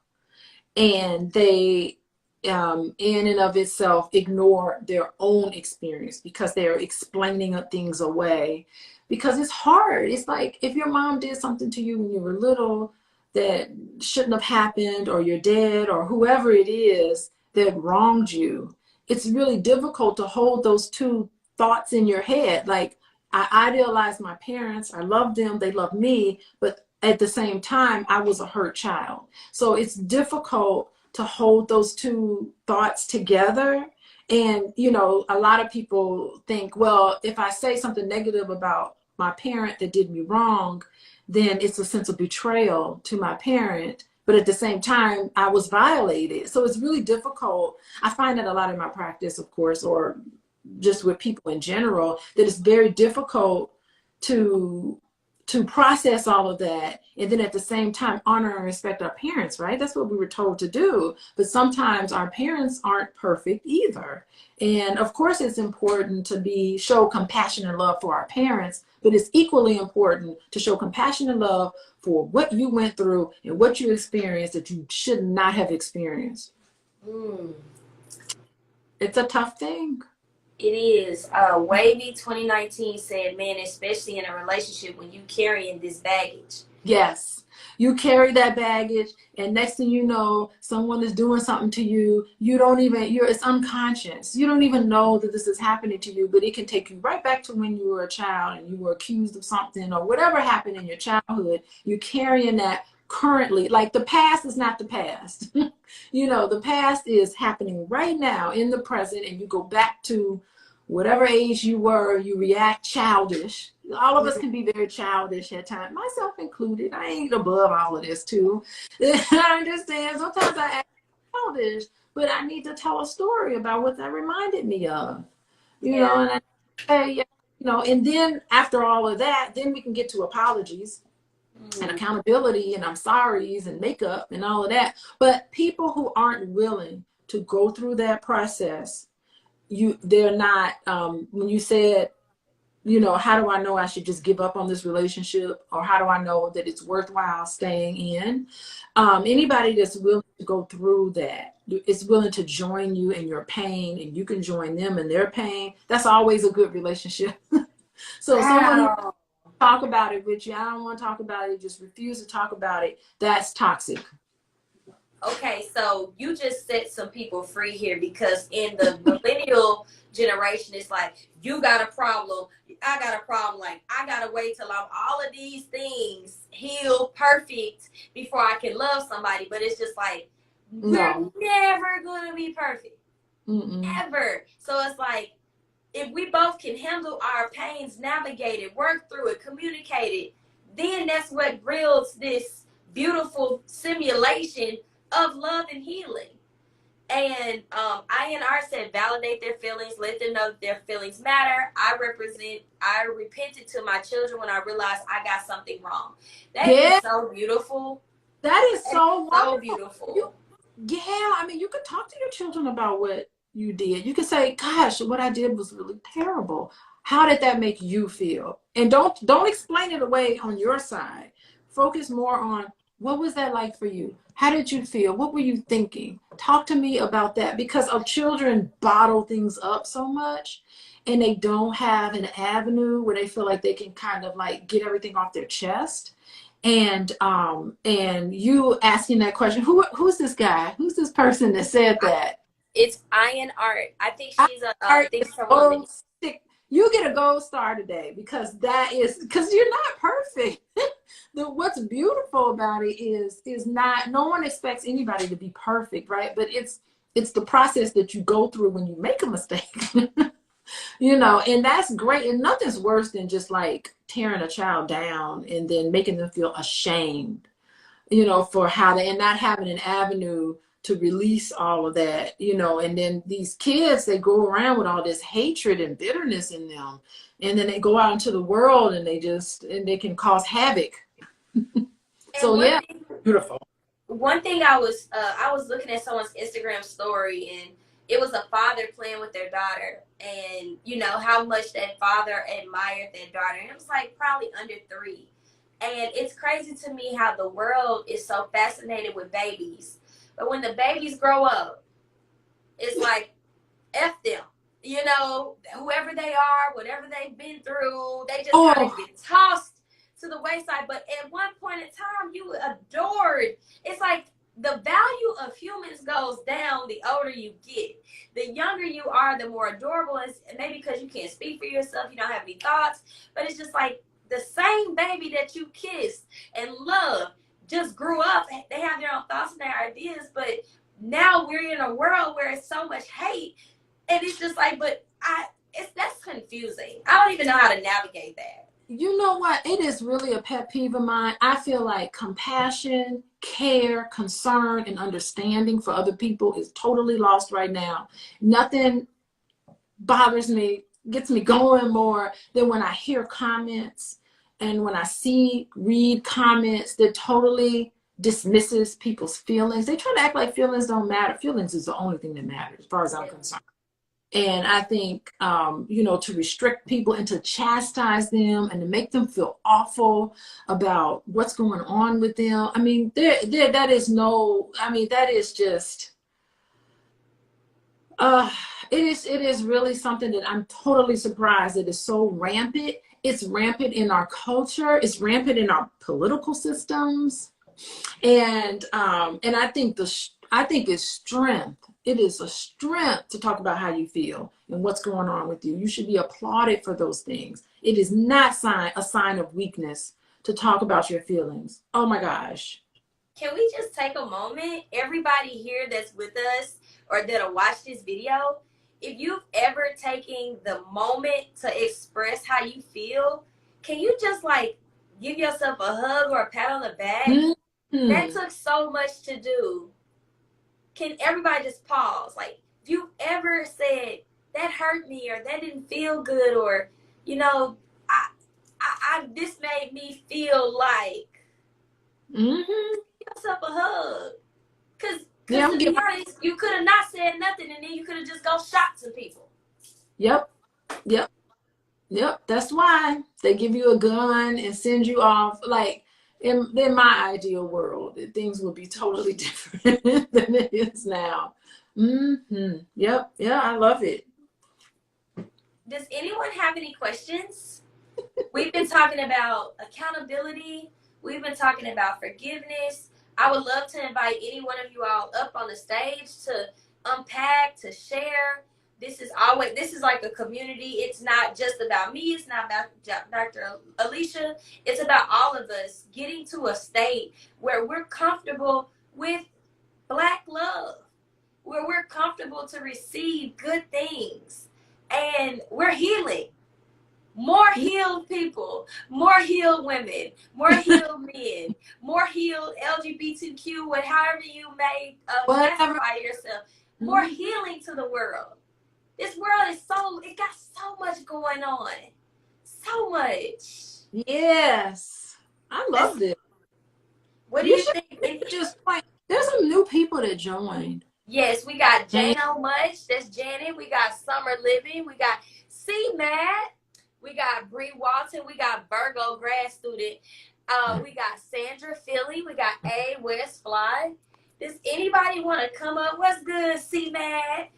And they, in and of itself, ignore their own experience because they're explaining things away. Because it's hard. It's like if your mom did something to you when you were little that shouldn't have happened, or your dad, or whoever it is that wronged you, it's really difficult to hold those two thoughts in your head. Like, I idealized my parents, I loved them, they loved me, but at the same time, I was a hurt child. So it's difficult to hold those two thoughts together. And, you know, a lot of people think, well, if I say something negative about my parent that did me wrong, then it's a sense of betrayal to my parent. But at the same time, I was violated. So it's really difficult. I find that a lot in my practice, of course, or just with people in general, that it's very difficult to process all of that, and then at the same time honor and respect our parents, right? That's what we were told to do. But sometimes our parents aren't perfect either. And of course it's important to show compassion and love for our parents, but it's equally important to show compassion and love for what you went through and what you experienced that you should not have experienced. It's a tough thing. It is. Wavy 2019 said, man, especially in a relationship when you carrying this baggage. Yes. You carry that baggage, and next thing you know, someone is doing something to you. It's unconscious. You don't even know that this is happening to you, but it can take you right back to when you were a child and you were accused of something or whatever happened in your childhood. You're carrying that currently. Like, the past is not the past. You know, the past is happening right now in the present, and you go back to whatever age you were, you react childish. All of us can be very childish at times, myself included. I ain't above all of this too. I understand. Sometimes I act childish, but I need to tell a story about what that reminded me of. You know, and I say, you know, and then after all of that, then we can get to apologies and accountability and I'm sorry's and makeup and all of that. But people who aren't willing to go through that process, they're not, when you said, you know, how do I know I should just give up on this relationship, or how do I know that it's worthwhile staying in? Anybody that's willing to go through that, is willing to join you in your pain, and you can join them in their pain, that's always a good relationship. So someone who talk about it with you, I don't want to talk about it, just refuse to talk about it, that's toxic. Okay, so you just set some people free here, because in the millennial generation, it's like, you got a problem, I got a problem. Like, I gotta wait till I'm all of these things healed, perfect, before I can love somebody. But it's just like, we're never gonna be perfect. Ever. So it's like, if we both can handle our pains, navigate it, work through it, communicate it, then that's what builds this beautiful simulation of love and healing. And INR said, validate their feelings, let them know that their feelings matter. I repented to my children when I realized I got something wrong. That is so beautiful. That is so wonderful. So beautiful. I mean, you could talk to your children about what you did. You could say, gosh, what I did was really terrible. How did that make you feel? And don't explain it away on your side. Focus more on, what was that like for you? How did you feel? What were you thinking? Talk to me about that, because our children bottle things up so much, and they don't have an avenue where they feel like they can kind of like get everything off their chest. And you asking that question, who's this guy? Who's this person that said that? It's Ian Art. I think she's a woman. You get a gold star today, because you're not perfect. What's beautiful about it is no one expects anybody to be perfect, right? But it's the process that you go through when you make a mistake. You know, and that's great. And nothing's worse than just like tearing a child down and then making them feel ashamed, you know, for and not having an avenue to release all of that, you know. And then these kids, they go around with all this hatred and bitterness in them, and then they go out into the world and they can cause havoc. So beautiful. One thing I was looking at someone's Instagram story, and it was a father playing with their daughter, and you know how much that father admired their daughter, and it was like probably under 3. And it's crazy to me how the world is so fascinated with babies, but when the babies grow up, it's like, F them. You know, whoever they are, whatever they've been through, they just kind of get tossed to the wayside. But at one point in time, you adored. It's like the value of humans goes down the older you get. The younger you are, the more adorable. And maybe because you can't speak for yourself, you don't have any thoughts. But it's just like the same baby that you kissed and loved just grew up. They have their own thoughts and their ideas, but now we're in a world where it's so much hate, and it's just like, but that's confusing. I don't even know how to navigate that. You know what? It is really a pet peeve of mine. I feel like compassion, care, concern, and understanding for other people is totally lost right now. Nothing bothers me, gets me going more than when I hear comments and when I read comments that totally dismisses people's feelings. They try to act like feelings don't matter. Feelings is the only thing that matters as far as I'm concerned. And I think, to restrict people and to chastise them and to make them feel awful about what's going on with them. I mean, that is just, it is really something that I'm totally surprised that is so rampant. It's rampant in our culture. It's rampant in our political systems. And I think it's strength. It is a strength to talk about how you feel and what's going on with you. You should be applauded for those things. It is not a sign of weakness to talk about your feelings. Oh my gosh. Can we just take a moment, everybody here that's with us or that'll watch this video, if you've ever taken the moment to express how you feel, can you just like give yourself a hug or a pat on the back? Mm-hmm. That took so much to do. Can everybody just pause? Like, if you've ever said, that hurt me, or that didn't feel good, or, this made me feel like, mm-hmm. Give yourself a hug. Because to be honest, you could have not said nothing, and then you could have just go shot some people. Yep. That's why they give you a gun and send you off. Like, in my ideal world, things would be totally different than it is now. Mm-hmm. Yep. Yeah, I love it. Does anyone have any questions? We've been talking about accountability. We've been talking about forgiveness. I would love to invite any one of you all up on the stage to unpack, to share. This is like a community. It's not just about me. It's not about Dr. Alicia. It's about all of us getting to a state where we're comfortable with Black love, where we're comfortable to receive good things, and we're healing. More healed people, more healed women, more healed men, more healed LGBTQ, however you may classify yourself. More healing to the world. This world it got so much going on. So much. Yes. I love this. What do you think? There's some new people that joined. Yes, we got Jano Much. That's Janet. We got Summer Living. We got C-Matt. We got Bree Walton. We got Virgo grad student. We got Sandra Philly. We got A West Fly. Does anybody want to come up? What's good, C-Matt?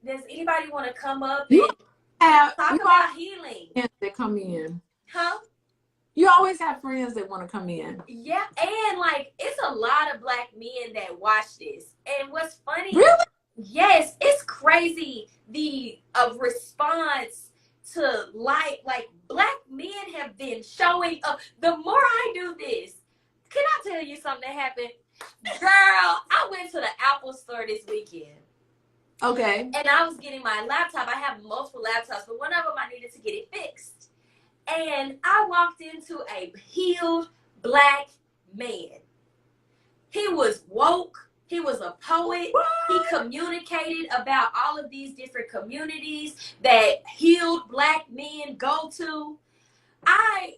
Does anybody want to come up and talk about healing? That come in. Huh? You always have friends that want to come in. Yeah, and like it's a lot of Black men that watch this. And what's funny? Really? Yes, it's crazy the response to like Black men have been showing up. The more I do this, can I tell you something that happened? Girl, I went to the Apple store this weekend. Okay. And I was getting my laptop. I have multiple laptops, but one of them I needed to get it fixed. And I walked into a healed Black man. He was woke. He was a poet. What? He communicated about all of these different communities that healed Black men go to.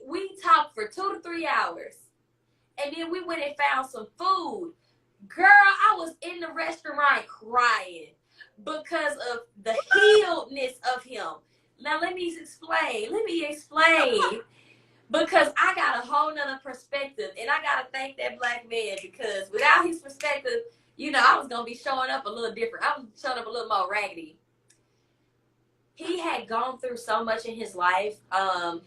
We talked for 2 to 3 hours. And then we went and found some food. Girl, I was in the restaurant crying because of the healedness of him. Now let me explain. Because I got a whole nother perspective, and I gotta thank that Black man, because without his perspective, I was gonna be showing up a little different. I was showing up a little more raggedy. He had gone through so much in his life.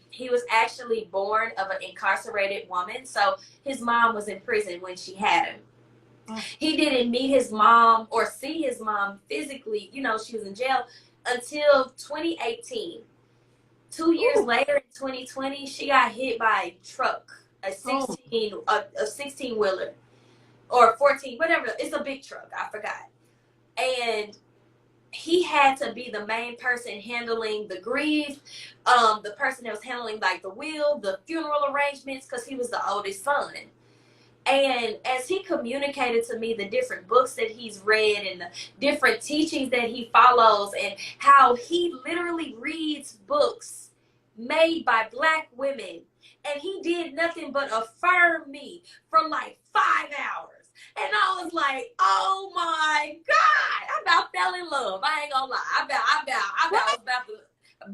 He was actually born of an incarcerated woman, so his mom was in prison when she had him. He didn't meet his mom or see his mom physically, she was in jail, until 2018. 2 years later, in 2020, she got hit by a truck, a 16-wheeler. or 14, whatever. It's a big truck. I forgot. And he had to be the main person handling the grief, the person that was handling like the will, the funeral arrangements, because he was the oldest son. And as he communicated to me the different books that he's read and the different teachings that he follows, and how he literally reads books made by Black women, and he did nothing but affirm me for like 5 hours. And I was like, oh my God, I about fell in love. I ain't gonna lie.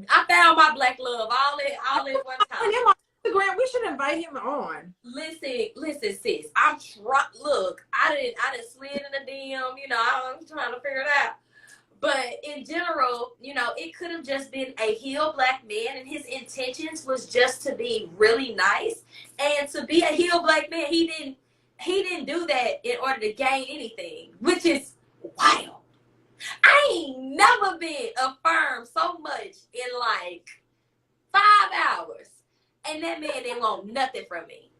I found my Black love all in one time. Instagram, we should invite him on. Listen, sis. Look, I didn't slid in the DM, I'm trying to figure it out. But in general, it could have just been a healed Black man, and his intentions was just to be really nice. And to be a healed Black man, he didn't do that in order to gain anything, which is wild. I ain't never been affirmed so much in like 5 hours. And that man didn't want nothing from me.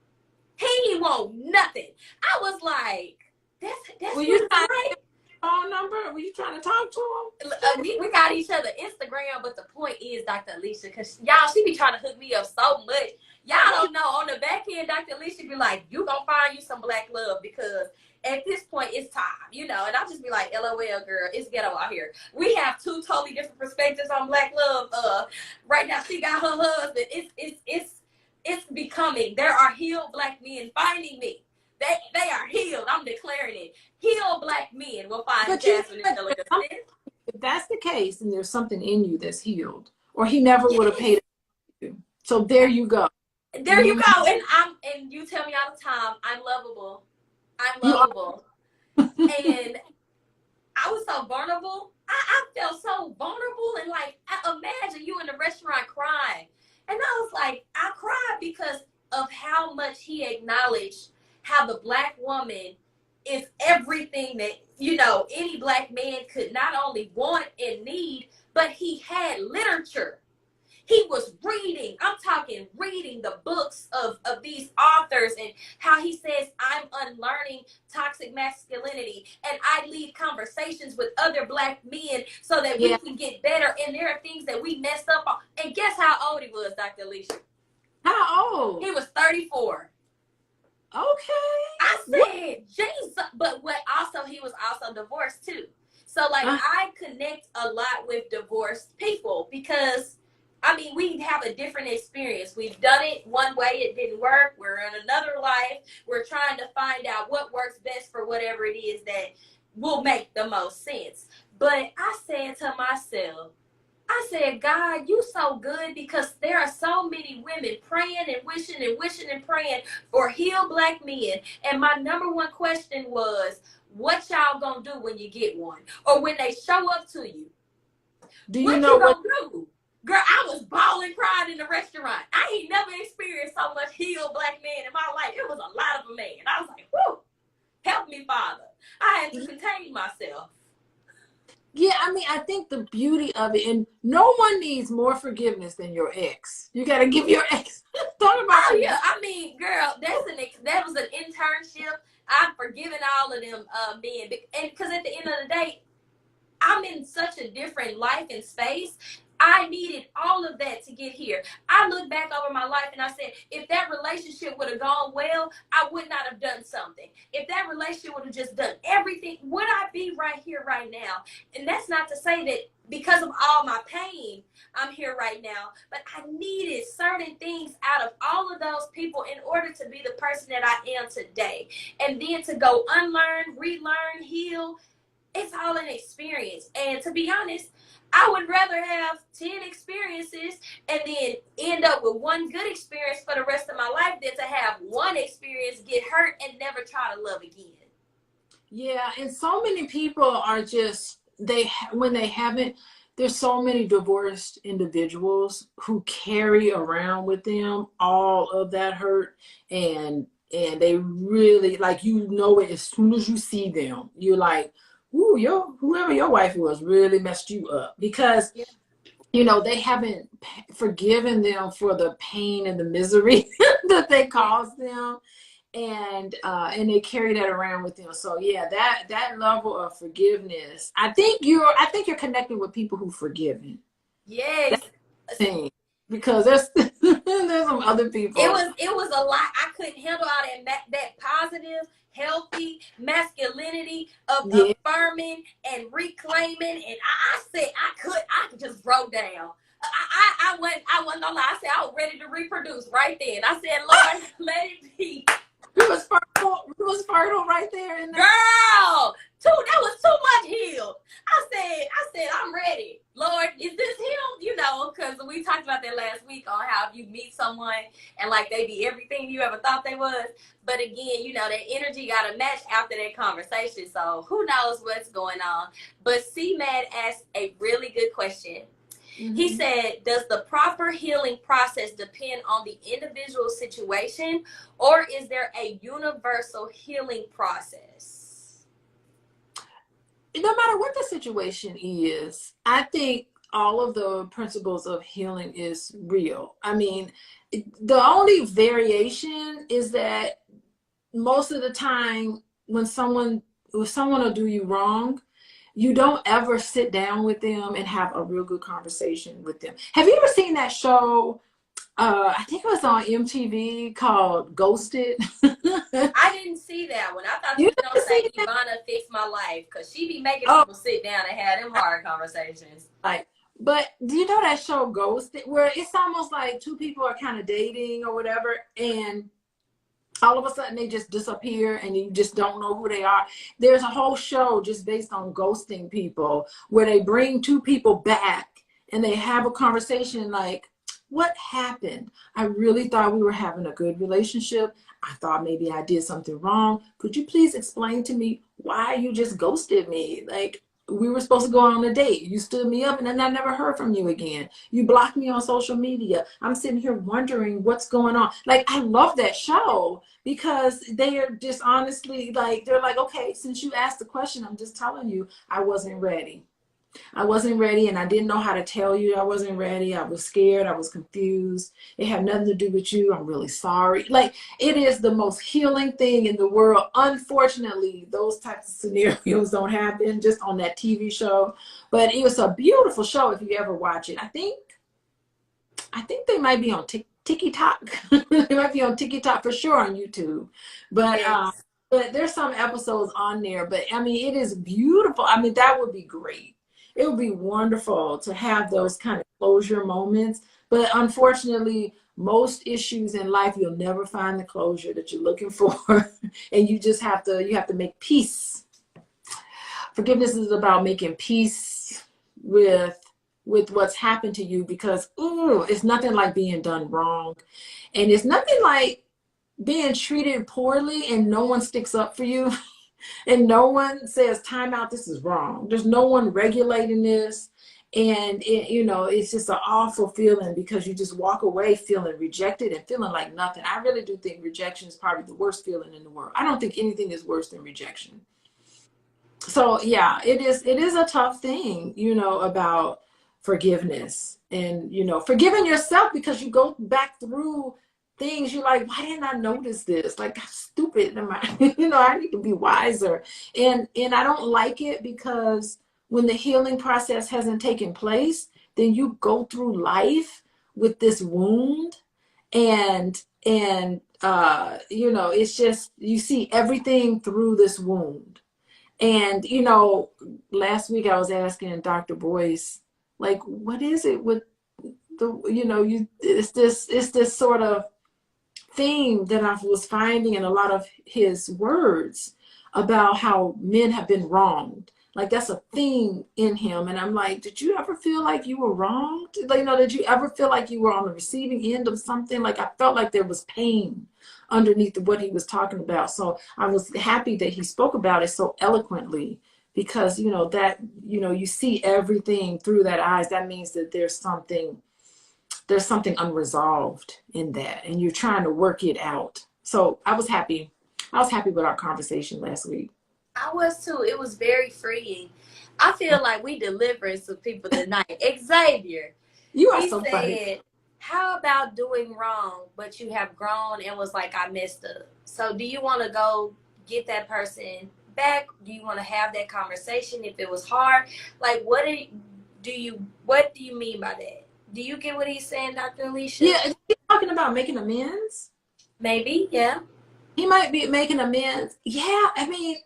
He didn't want nothing. I was like, that's Were you right. Phone number? Were you trying to talk to him? We got each other Instagram, but the point is, Dr. Alicia, because y'all, she be trying to hook me up so much. Y'all don't know. On the back end, Dr. Alicia be like, you gonna find you some Black love, because at this point it's time, and I'll just be like, LOL, girl, it's ghetto out here. We have two totally different perspectives on Black love. Right now she got her husband. It's becoming. There are healed Black men finding me. They are healed. I'm declaring it. Healed Black men will find Jasmine and Angelica. If that's the case, then there's something in you that's healed, or he never would have paid you. So there you go. There you go. And you tell me all the time, I'm lovable. And I was so vulnerable. I felt so vulnerable, and like, I imagine you in the restaurant crying. And I was like, I cried because of how much he acknowledged how the Black woman is everything that, any Black man could not only want and need, but he had literature. He was reading, I'm talking reading the books of these authors, and how he says, I'm unlearning toxic masculinity, and I lead conversations with other Black men so that we can get better. And there are things that we messed up on. And guess how old he was, Dr. Alicia? How old? He was 34. Okay. I said, Jesus. But he was also divorced too. So like, I connect a lot with divorced people, because we have a different experience. We've done it one way, it didn't work. We're in another life. We're trying to find out what works best for whatever it is that will make the most sense. But I said to myself, God, you so good, because there are so many women praying and wishing and praying for healed Black men. And my number one question was, what y'all gonna do when you get one? Or when they show up to you? What you gonna do? Girl, I was bawling, crying in the restaurant. I ain't never experienced so much healed Black men in my life. It was a lot of them, man. I was like, whoo, help me, Father. I had to contain myself. Yeah, I think the beauty of it, and no one needs more forgiveness than your ex. You got to give your ex. Talk about yeah. Girl, that was an internship. I've forgiven all of them men, and because at the end of the day, I'm in such a different life and space. I needed all of that to get here. I look back over my life and I said, if that relationship would have gone well, I would not have done something. If that relationship would have just done everything, would I be right here right now? And that's not to say that because of all my pain, I'm here right now. But I needed certain things out of all of those people in order to be the person that I am today. And then to go unlearn, relearn, heal, it's all an experience. And to be honest, I would rather have 10 experiences and then end up with one good experience for the rest of my life than to have one experience, get hurt, and never try to love again. Yeah, and so many people are just, when they haven't, there's so many divorced individuals who carry around with them all of that hurt, and they really, like, it as soon as you see them. You're like, ooh, whoever your wife was really messed you up, because they haven't forgiven them for the pain and the misery that they caused them. and they carry that around with them. So yeah, that level of forgiveness, I think you're connecting with people who forgiven. Yes. That's the thing, because there's there's some other people. It was a lot. I couldn't handle all that positive, healthy masculinity of Yeah. affirming and reclaiming. And I said I could just broke down. I wasn't gonna lie. I said I was ready to reproduce right then. I said, Lord, let it be. You was fertile. You was fertile right there in that. Girl, that was too much healed. I said, I'm ready. Lord, is this him? You know, because we talked about that last week on how if you meet someone and like they be everything you ever thought they was. But again, you know, that energy got to match after that conversation. So who knows what's going on. But C-Mad asked a really good question. Mm-hmm. He said, does the proper healing process depend on the individual situation, or is there a universal healing process? No matter what the situation is, I think all of the principles of healing is real. I mean, the only variation is that most of the time when someone will do you wrong, you don't ever sit down with them and have a real good conversation with them. Have you ever seen that show? I think it was on MTV called Ghosted. I didn't see that one. I thought you were going to say Ivana Fix My Life, because she be making people sit down and have them hard conversations. Like, but do you know that show Ghosted, where it's almost like two people are kind of dating or whatever, and all of a sudden they just disappear and you just don't know who they are. There's a whole show just based on ghosting people, where they bring two people back and they have a conversation like, what happened? I really thought we were having a good relationship. I thought maybe I did something wrong. Could you please explain to me why you just ghosted me? Like, we were supposed to go on a date. You stood me up and then I never heard from you again. You blocked me on social media. I'm sitting here wondering what's going on. Like, I love that show because they are just honestly like, they're like, okay, since you asked the question, I'm just telling you, I wasn't ready. I wasn't ready, and I didn't know how to tell you I wasn't ready. I was scared. I was confused. It had nothing to do with you. I'm really sorry. Like, it is the most healing thing in the world. Unfortunately, those types of scenarios don't happen just on that TV show. But it was a beautiful show if you ever watch it. I think they might be on TikTok. They might be on TikTok for sure on YouTube. But yes. But there's some episodes on there. But I mean, it is beautiful. I mean, that would be great. It would be wonderful to have those kind of closure moments. But unfortunately, most issues in life, you'll never find the closure that you're looking for. And you just have to make peace. Forgiveness is about making peace with what's happened to you, because it's nothing like being done wrong. And it's nothing like being treated poorly and no one sticks up for you. And no one says, time out, this is wrong. There's no one regulating this. And it's just an awful feeling, because you just walk away feeling rejected and feeling like nothing. I really do think rejection is probably the worst feeling in the world. I don't think anything is worse than rejection. So yeah, it is a tough thing, about forgiveness, and, forgiving yourself, because you go back through things you're like, why didn't I notice this? Like, how stupid am I? I need to be wiser. And I don't like it, because when the healing process hasn't taken place, then you go through life with this wound, and it's just, you see everything through this wound. And, last week I was asking Dr. Boyce, like, what is it with it's this sort of theme that I was finding in a lot of his words about how men have been wronged. Like, that's a theme in him. And I'm like, did you ever feel like you were wronged? Like, did you ever feel like you were on the receiving end of something? Like, I felt like there was pain underneath what he was talking about. So I was happy that he spoke about it so eloquently, because, you see everything through that eyes. That means that there's something unresolved in that, and you're trying to work it out. So I was happy with our conversation last week. I was too. It was very freeing. I feel like we delivering some people tonight. Xavier, you are so funny. how about doing wrong, but you have grown and was like, I messed up? So do you want to go get that person back? Do you want to have that conversation if it was hard? Like, what do you mean by that? Do you get what he's saying, Dr. Alicia? Yeah, he's talking about making amends. Maybe, yeah. He might be making amends. Yeah, I mean,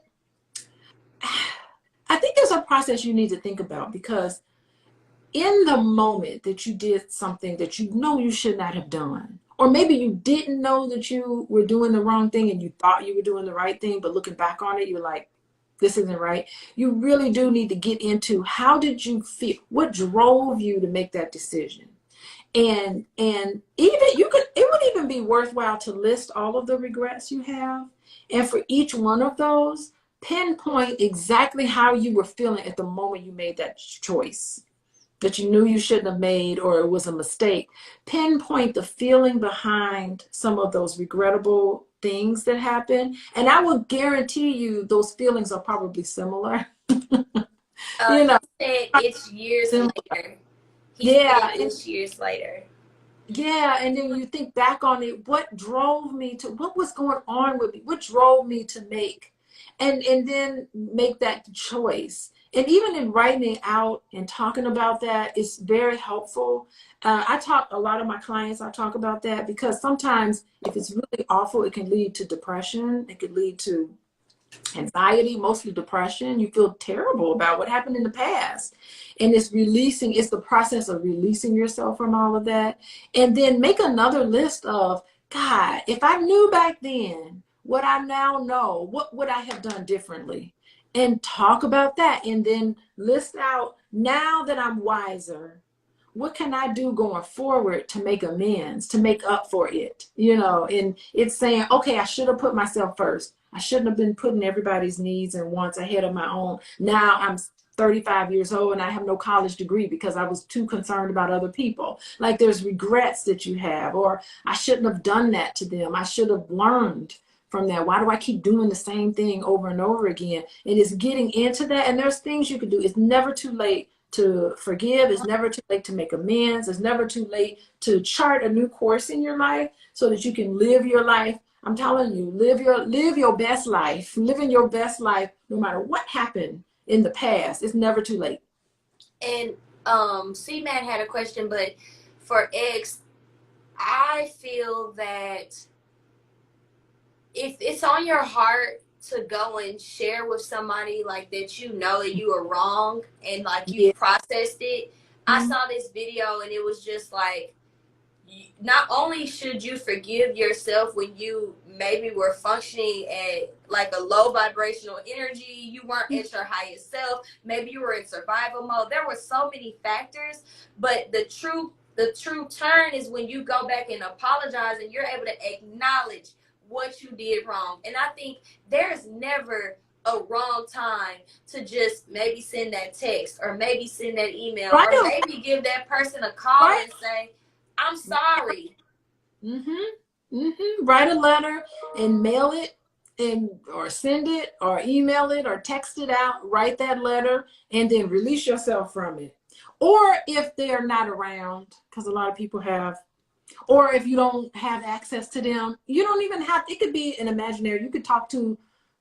I think there's a process you need to think about, because in the moment that you did something that you know you should not have done, or maybe you didn't know that you were doing the wrong thing and you thought you were doing the right thing, but looking back on it, you're like, this isn't right. You really do need to get into, how did you feel? What drove you to make that decision? And even you could, it would even be worthwhile to list all of the regrets you have, and for each one of those, pinpoint exactly how you were feeling at the moment you made that choice that you knew you shouldn't have made, or it was a mistake. Pinpoint the feeling behind some of those regrettable things that happen, and I will guarantee you those feelings are probably similar. You He know, said it's years similar. later. He said Yeah, it's years later. yeah, and then you think back on it, what drove me to, what was going on with me? What drove me to make, and then make that choice. And even in writing it out and talking about that is very helpful. I talk, a lot of my clients, I talk about that, because sometimes if it's really awful, it can lead to depression. It could lead to anxiety, mostly depression. You feel terrible about what happened in the past. And it's releasing, it's the process of releasing yourself from all of that. And then make another list of, God, if I knew back then what I now know, what would I have done differently? And talk about that. And then list out, now that I'm wiser, what can I do going forward to make amends, to make up for it? You know, and it's saying, okay, I should have put myself first. I shouldn't have been putting everybody's needs and wants ahead of my own. Now I'm 35 years old and I have no college degree because I was too concerned about other people. Like, there's regrets that you have, or I shouldn't have done that to them. I should have learned from that. Why do I keep doing the same thing over and over again? And it's getting into that. And there's things you can do. It's never too late to forgive. It's never too late to make amends. It's never too late to chart a new course in your life so that you can live your life. I'm telling you, live your best life. Living your best life, no matter what happened in the past. It's never too late. And C-Man had a question, but for X, I feel that if it's on your heart to go and share with somebody like that, you know that you were wrong and like you processed it. I saw this video and it was just like, not only should you forgive yourself when you maybe were functioning at like a low vibrational energy, you weren't at your highest self, maybe you were in survival mode. There were so many factors, but the true turn is when you go back and apologize and you're able to acknowledge what you did wrong. And I think there's never a wrong time to just maybe send that text or maybe send that email or maybe give that person a call and say, I'm sorry. Write a letter and mail it, and or send it or email it or text it out. Write that letter and then release yourself from it. Or if they're not around, because a lot of people have, or if you don't have access to them, you don't even have, it could be an imaginary, you could talk to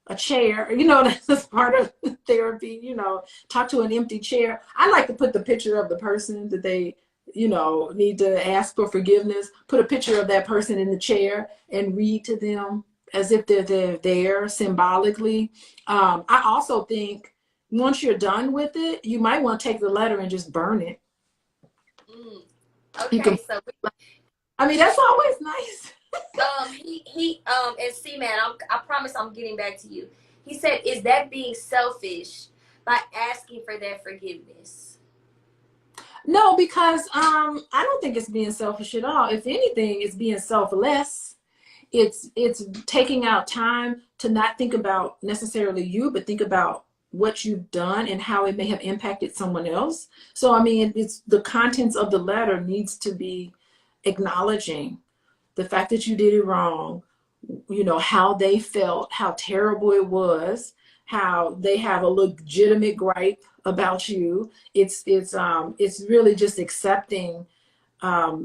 a chair, you know, that's part of therapy, you know, talk to an empty chair. I like to put the picture of the person that they, you know, need to ask for forgiveness, put a picture of that person in the chair and read to them as if they're there symbolically. I also think once you're done with it, you might want to take the letter and just burn it. Okay, so I mean, that's always nice. And C-Man, I promise I'm getting back to you. He said, is that being selfish by asking for that forgiveness? No, because I don't think it's being selfish at all. If anything, it's being selfless. It's taking out time to not think about necessarily you, but think about what you've done and how it may have impacted someone else. So, I mean, it's the contents of the letter needs to be acknowledging the fact that you did it wrong, you know, how they felt, how terrible it was, how they have a legitimate gripe about you. It's really just accepting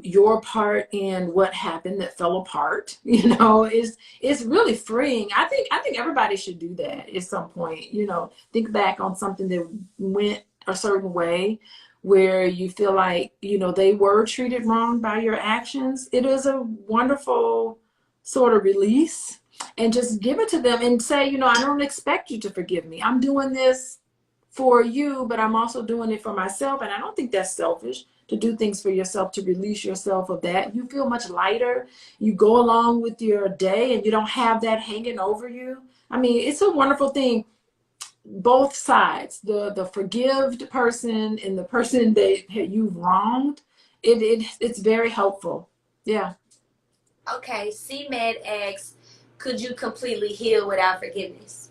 your part in what happened that fell apart, you know, is really freeing. I think everybody should do that at some point, you know, think back on something that went a certain way where you feel like, you know, they were treated wrong by your actions. It is a wonderful sort of release, and just give it to them and say, you know, I don't expect you to forgive me. I'm doing this for you, but I'm also doing it for myself. And I don't think that's selfish to do things for yourself, to release yourself of that. You feel much lighter. You go along with your day and you don't have that hanging over you. I mean, it's a wonderful thing. Both sides, the forgived person and the person that you've wronged, it's very helpful. Yeah. Okay, C-Med asks, could you completely heal without forgiveness?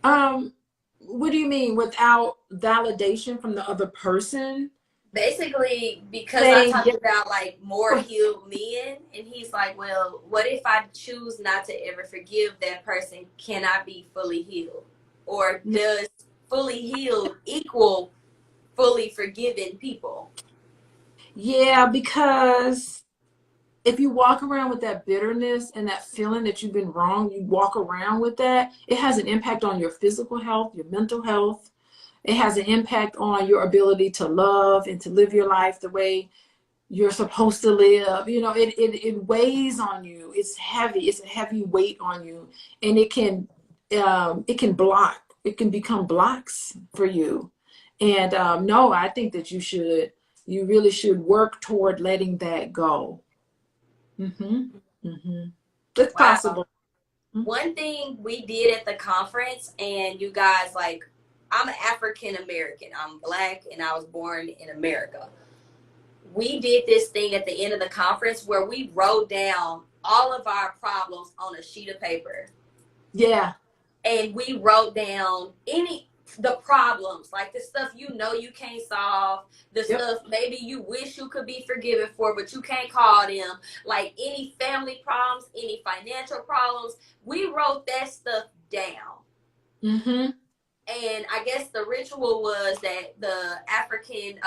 Um, what do you mean without validation from the other person? Basically, because I Saying, talked yeah, about like more healed men, and he's like, well, what if I choose not to ever forgive that person? Can I be fully healed? Or does fully healed equal fully forgiven people? yeah, because if you walk around with that bitterness and that feeling that you've been wrong, you walk around with that, it has an impact on your physical health, your mental health. It has an impact on your ability to love and to live your life the way you're supposed to live. You know, it weighs on you. It's heavy. It's a heavy weight on you, and it can block. It can become blocks for you. And no, I think that you really should work toward letting that go. Mm-hmm. Mm-hmm. It's Wow. possible. Mm-hmm. One thing we did at the conference, and you guys, like, I'm African American, I'm Black, and I was born in America. We did this thing at the end of the conference where we wrote down all of our problems on a sheet of paper, Yeah. and we wrote down the problems, like the stuff you know you can't solve, the Yep. stuff maybe you wish you could be forgiven for but you can't call them, like any family problems, any financial problems. We wrote that stuff down. Mm-hmm. And I guess the ritual was that the African,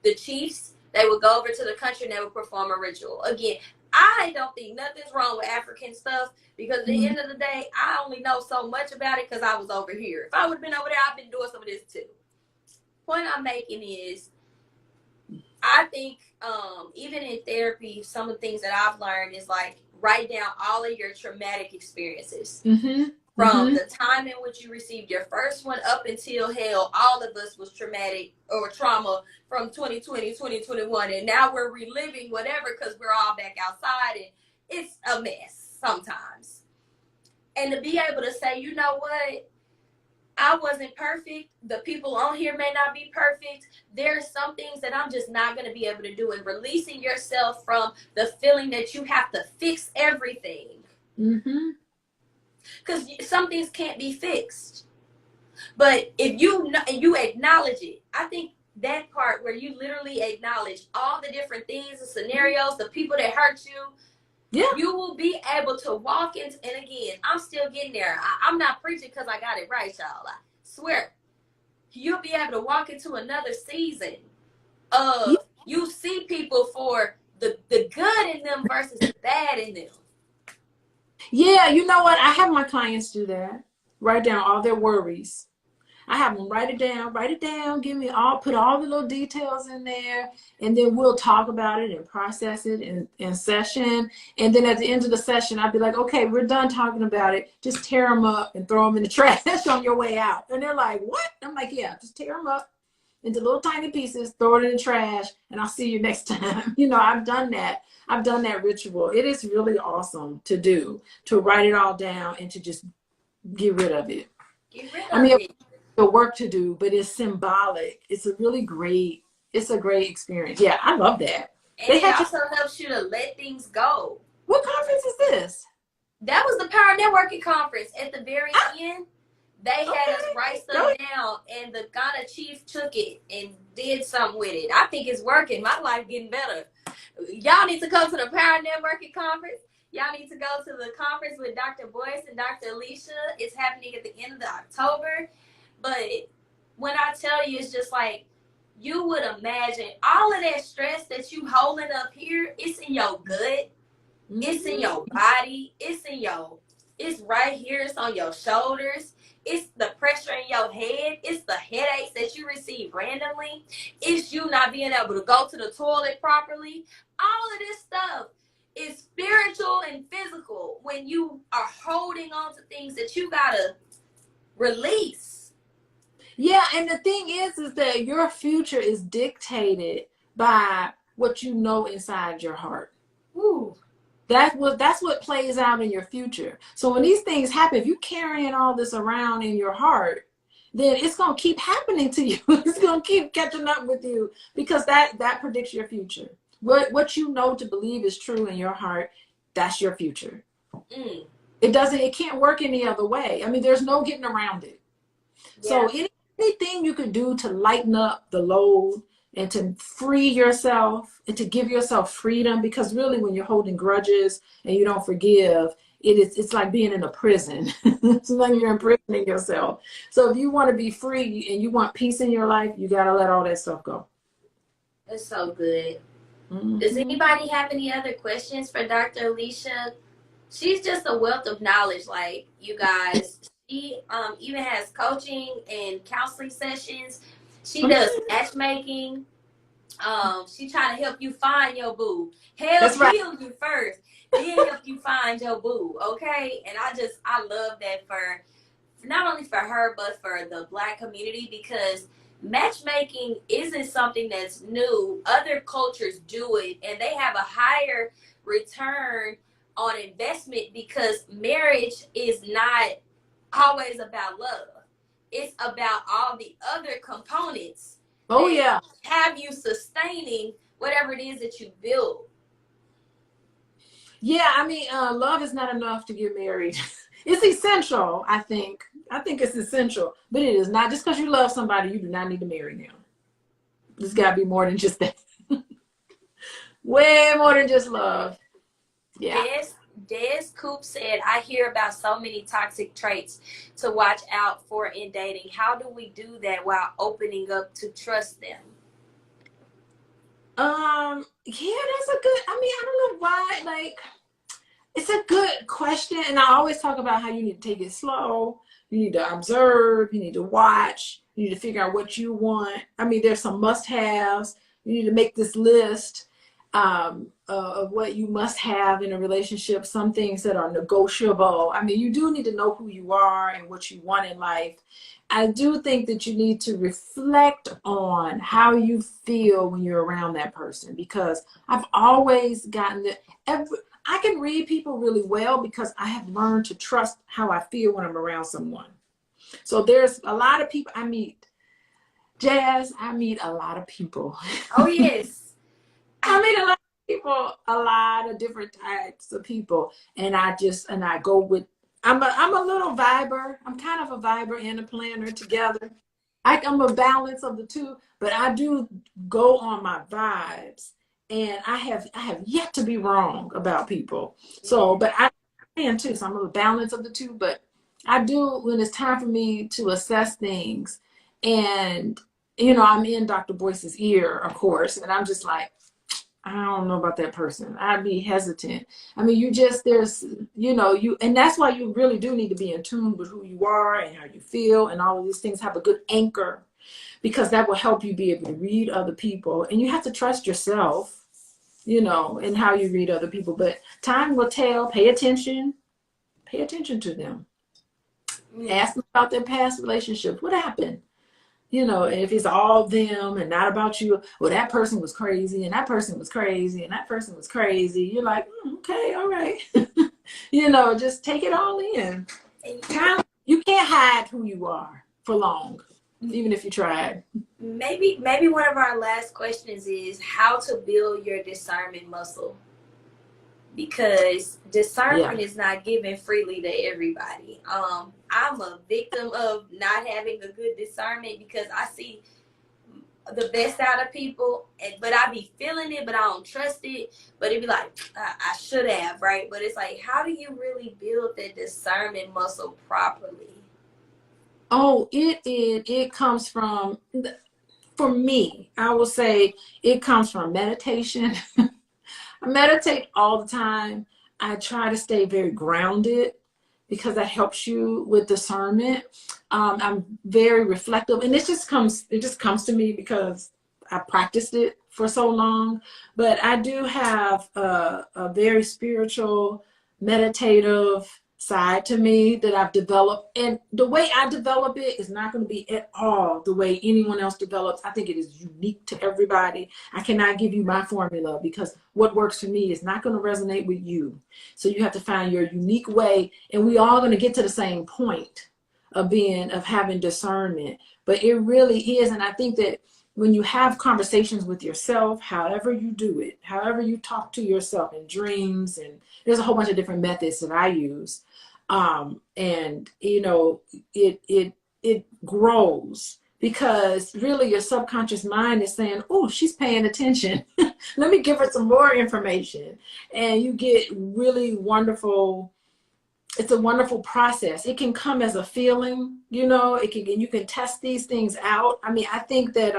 the chiefs, they would go over to the country and they would perform a ritual. Again, I don't think nothing's wrong with African stuff, because at the Mm-hmm. end of the day, I only know so much about it because I was over here. If I would have been over there, I've been doing some of this too. Point I'm making is, I think even in therapy, some of the things that I've learned is like write down all of your traumatic experiences Mm-hmm. from Mm-hmm. the time in which you received your first one up until hell. All of us was traumatic or trauma from 2020, 2021, and now we're reliving whatever because we're all back outside and it's a mess sometimes. And to be able to say, you know what, I wasn't perfect. The people on here may not be perfect. There's some things that I'm just not going to be able to do. And releasing yourself from the feeling that you have to fix everything. Mm-hmm. Because some things can't be fixed. But if you acknowledge it, I think that part where you literally acknowledge all the different things, the scenarios, the people that hurt you, Yeah. you will be able to walk into, and again, I'm still getting there. I'm not preaching because I got it right, y'all. I swear. You'll be able to walk into another season Yeah. of you see people for the good in them versus the bad in them. Yeah, you know what? I have my clients do that. Write down all their worries. I have them write it down, give me put all the little details in there, and then we'll talk about it and process it in session. And then at the end of the session, I'd be like, okay, we're done talking about it. Just tear them up and throw them in the trash on your way out. And they're like, what? I'm like, yeah, just tear them up into little tiny pieces, throw it in the trash, and I'll see you next time. You know, I've done that. I've done that ritual. It is really awesome to do, to write it all down and to just get rid of it. Get rid I of mean, it. the work to do, but it's symbolic. It's a great experience. Yeah, I love that. And They it had you, also helps you to let things go. what conference is this? That was the Power Networking Conference. At the very Ah, end, they had us okay. write No, stuff down, and the Ghana chief took it and did something with it. I think it's working. My life getting better. Y'all need to come to the Power Networking Conference. Y'all need to go to the conference with Dr. Boyce and Dr. Alicia. It's happening at the end of October. But when I tell you, it's just like you would imagine all of that stress that you holding up here, it's in your gut, it's in your body, it's right here, it's on your shoulders, it's the pressure in your head, it's the headaches that you receive randomly, it's you not being able to go to the toilet properly. All of this stuff is spiritual and physical when you are holding on to things that you gotta release. Yeah, and the thing is that your future is dictated by what you know inside your heart. Ooh. That's what plays out in your future. So when these things happen, if you're carrying all this around in your heart, then it's gonna keep happening to you. It's gonna keep catching up with you because that predicts your future. What you know to believe is true in your heart, that's your future. Mm. It can't work any other way. I mean, there's no getting around it. Yeah. So anything you could do to lighten up the load and to free yourself and to give yourself freedom, because really when you're holding grudges and you don't forgive, it's like being in a prison. It's like you're imprisoning yourself. So if you want to be free and you want peace in your life, you got to let all that stuff go. That's so good. Mm-hmm. Does anybody have any other questions for Dr. Alicia? She's just a wealth of knowledge, like, you guys. She even has coaching and counseling sessions. She does matchmaking. She trying to help you find your boo. Heal you first, then help you find your boo. Okay, and I love that for not only for her but for the Black community, because matchmaking isn't something that's new. Other cultures do it, and they have a higher return on investment because marriage is not always about love. It's about all the other components. Oh yeah. Have you sustaining whatever it is that you build. Yeah, I mean, love is not enough to get married. It's essential, I think. I think it's essential, but it is not. Just because you love somebody, you do not need to marry them. There's got to be more than just that. Way more than just love. Yeah. Des Coop said, I hear about so many toxic traits to watch out for in dating. How do we do that while opening up to trust them? Yeah, that's a good, I mean, I don't know why, like, it's a good question. And I always talk about how you need to take it slow. You need to observe, you need to watch, you need to figure out what you want. I mean, there's some must-haves. You need to make this list of what you must have in a relationship, some things that are negotiable. I mean, you do need to know who you are and what you want in life. I do think that you need to reflect on how you feel when you're around that person, because I've always gotten I can read people really well because I have learned to trust how I feel when I'm around someone. So there's a lot of people I meet. Jazz, I meet a lot of people. Oh, yes. I meet a lot of people, a lot of different types of people. And I go with, I'm a little viber. I'm kind of a viber and a planner together. I'm a balance of the two, but I do go on my vibes. And I have yet to be wrong about people. So, but I am too. So I'm a balance of the two. But I do, when it's time for me to assess things, and I'm in Dr. Boyce's ear, of course, and I'm just like, I don't know about that person. I'd be hesitant. I mean, and that's why you really do need to be in tune with who you are and how you feel, and all of these things have a good anchor, because that will help you be able to read other people. And you have to trust yourself, and how you read other people. But time will tell. Pay attention to them. Ask them about their past relationships. What happened? If it's all them and not about you, well, that person was crazy and that person was crazy and that person was crazy. You're like, okay, all right. Just take it all in. You can't hide who you are for long, even if you tried. Maybe one of our last questions is how to build your discernment muscle. Because discernment is not given freely to everybody. I'm a victim of not having a good discernment because I see the best out of people, but I be feeling it, but I don't trust it. But it'd be like, I should have, right? But it's like, how do you really build that discernment muscle properly? Oh, it comes from, for me, I will say it comes from meditation. I meditate all the time. I try to stay very grounded because that helps you with discernment. I'm very reflective, and it just comes to me because I practiced it for so long. But I do have a very spiritual, meditative side to me that I've developed, and the way I develop it is not going to be at all the way anyone else develops. I think it is unique to everybody. I cannot give you my formula because what works for me is not going to resonate with you. So you have to find your unique way, and we all going to get to the same point of having discernment. But it really is, and I think that when you have conversations with yourself, however you do it, however you talk to yourself in dreams, and there's a whole bunch of different methods that I use, and it grows because really your subconscious mind is saying, oh, she's paying attention. Let me give her some more information. And you get really wonderful. It's a wonderful process. It can come as a feeling, you can test these things out. I mean, I think that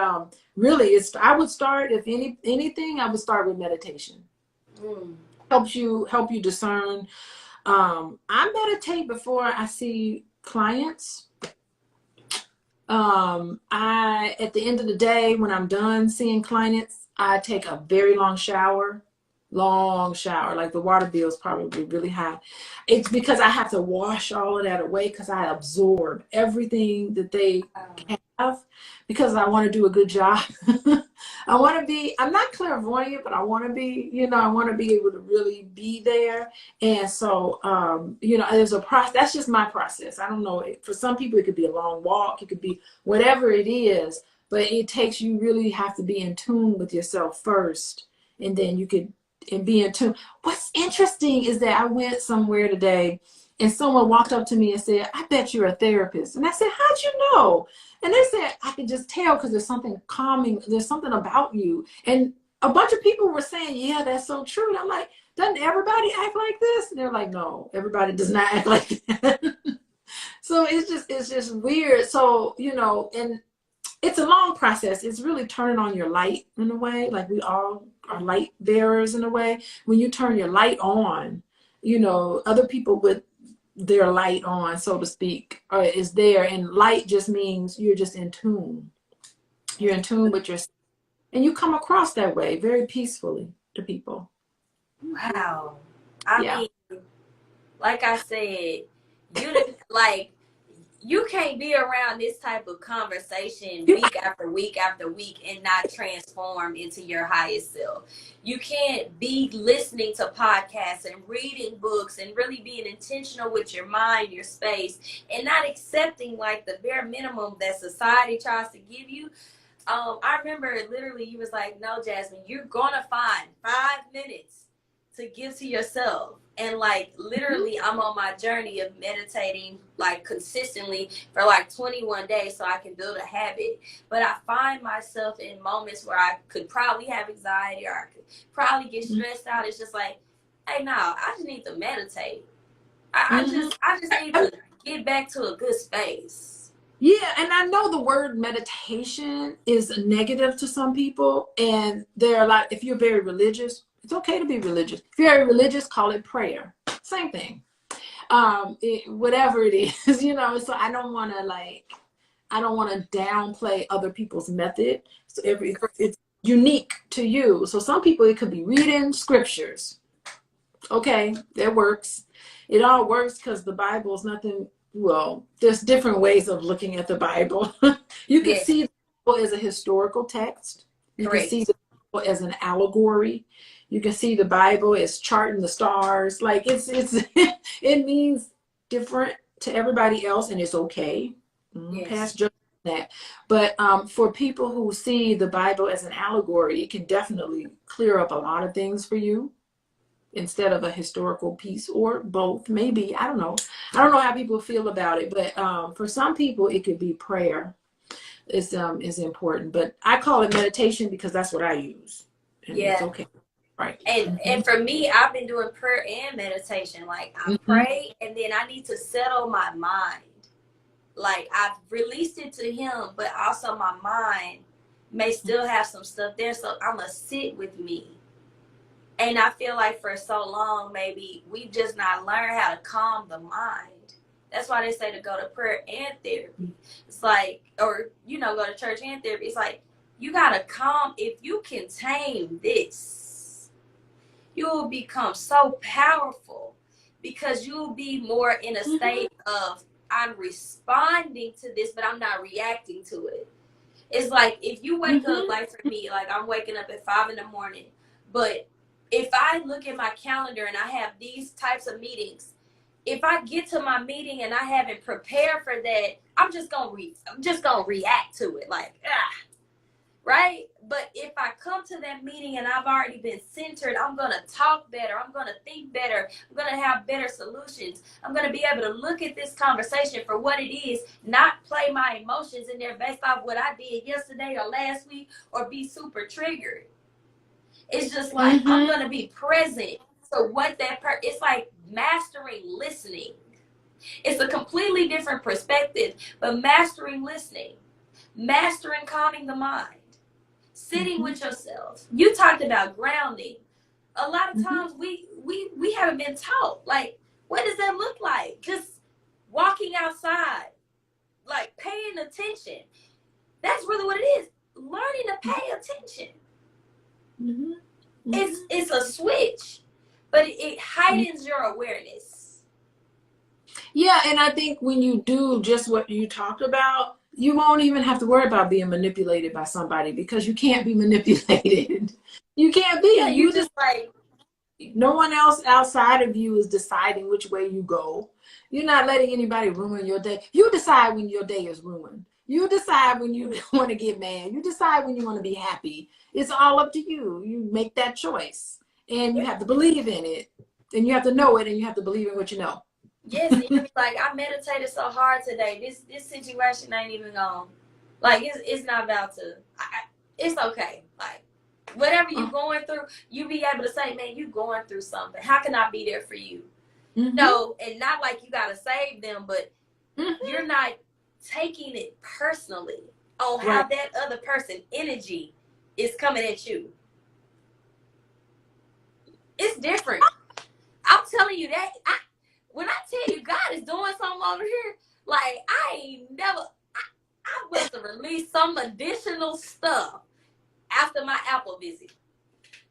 really I would start, if anything, I would start with meditation. Help you discern. I meditate before I see clients. At the end of the day, when I'm done seeing clients, I take a very long shower. Like the water bill is probably really high. It's because I have to wash all of that away because I absorb everything that they have because I want to do a good job. I'm not clairvoyant, but I want to be, I want to be able to really be there. And so, there's a process. That's just my process. I don't know. For some people, it could be a long walk. It could be whatever it is, but you really have to be in tune with yourself first. And then you could, and be in tune. What's interesting is that I went somewhere today and someone walked up to me and said, I bet you're a therapist. And I said, how'd you know? And they said, I can just tell because there's something calming, there's something about you. And a bunch of people were saying, yeah, that's so true. And I'm like, doesn't everybody act like this? And they're like, no, everybody does not act like that. So it's just weird. So, and it's a long process. It's really turning on your light in a way. Like we all are light bearers in a way. When you turn your light on, other people with their light on, so to speak, is there. And light just means you're just in tune. You're in tune with yourself. And you come across that way very peacefully to people. Wow. I mean, like I said, you can't be around this type of conversation week after week after week and not transform into your highest self. You can't be listening to podcasts and reading books and really being intentional with your mind, your space, and not accepting like the bare minimum that society tries to give you. I remember literally you was like, no, Jasmine, you're gonna find 5 minutes to give to yourself. And like literally I'm on my journey of meditating like consistently for like 21 days so I can build a habit. But I find myself in moments where I could probably have anxiety or I could probably get stressed out. It's just like, hey, no, I just need to meditate. I just need to get back to a good space. Yeah, and I know the word meditation is negative to some people, and they're like, if you're very religious, it's okay to be religious. If you're very religious, call it prayer. Same thing. Whatever it is, so I don't want to downplay other people's method. So it's unique to you. So some people, it could be reading scriptures. Okay, that works. It all works because the Bible is nothing. Well, there's different ways of looking at the Bible. You can see the Bible as a historical text. You can see the Bible as an allegory. You can see the Bible as charting the stars. Like it's it means different to everybody else, and it's okay. Past judgment that. But for people who see the Bible as an allegory, it can definitely clear up a lot of things for you instead of a historical piece, or both. Maybe, I don't know how people feel about it, but for some people it could be prayer is important. But I call it meditation because that's what I use. And it's okay. Right. And for me, I've been doing prayer and meditation. Like I pray and then I need to settle my mind. Like I've released it to him, but also my mind may still have some stuff there, so I'm going to sit with me. And I feel like for so long, maybe we just not learned how to calm the mind. That's why they say to go to prayer and therapy. It's like, or, go to church and therapy. It's like, you got to calm. If you can tame this, you will become so powerful, because you will be more in a state of, I'm responding to this, but I'm not reacting to it. It's like, if you wake up, like for me, like I'm waking up at 5 a.m, but if I look at my calendar and I have these types of meetings, if I get to my meeting and I haven't prepared for that, I'm just gonna react to it, like, right? But if I come to that meeting and I've already been centered, I'm gonna talk better, I'm gonna think better, I'm gonna have better solutions. I'm gonna be able to look at this conversation for what it is, not play my emotions in there based off what I did yesterday or last week, or be super triggered. It's just like, I'm going to be present to what it's like mastering listening. It's a completely different perspective, but mastering listening, mastering calming the mind, sitting with yourself. You talked about grounding. A lot of times we haven't been taught, like, what does that look like? Just walking outside, like paying attention. That's really what it is. Learning to pay attention. It's a switch, but it heightens your awareness. Yeah, and I think when you do just what you talked about, you won't even have to worry about being manipulated by somebody, because you can't be manipulated. You can't be. Yeah, you just like, no one else outside of you is deciding which way you go. You're not letting anybody ruin your day. You decide when your day is ruined. You decide when you want to get mad. You decide when you want to be happy. It's all up to you. You make that choice, and you have to believe in it, and you have to know it, and you have to believe in what you know. Yes, and you be like, I meditated so hard today. This situation ain't even gone. Like, it's not about to. It's okay. Like, whatever you're going through, you be able to say, man, you going through something. How can I be there for you? No, and not like you got to save them, but you're not taking it personally on how that other person energy is coming at you. It's different. I'm telling you that. When I tell you God is doing something over here, like, I must have released some additional stuff after my Apple visit.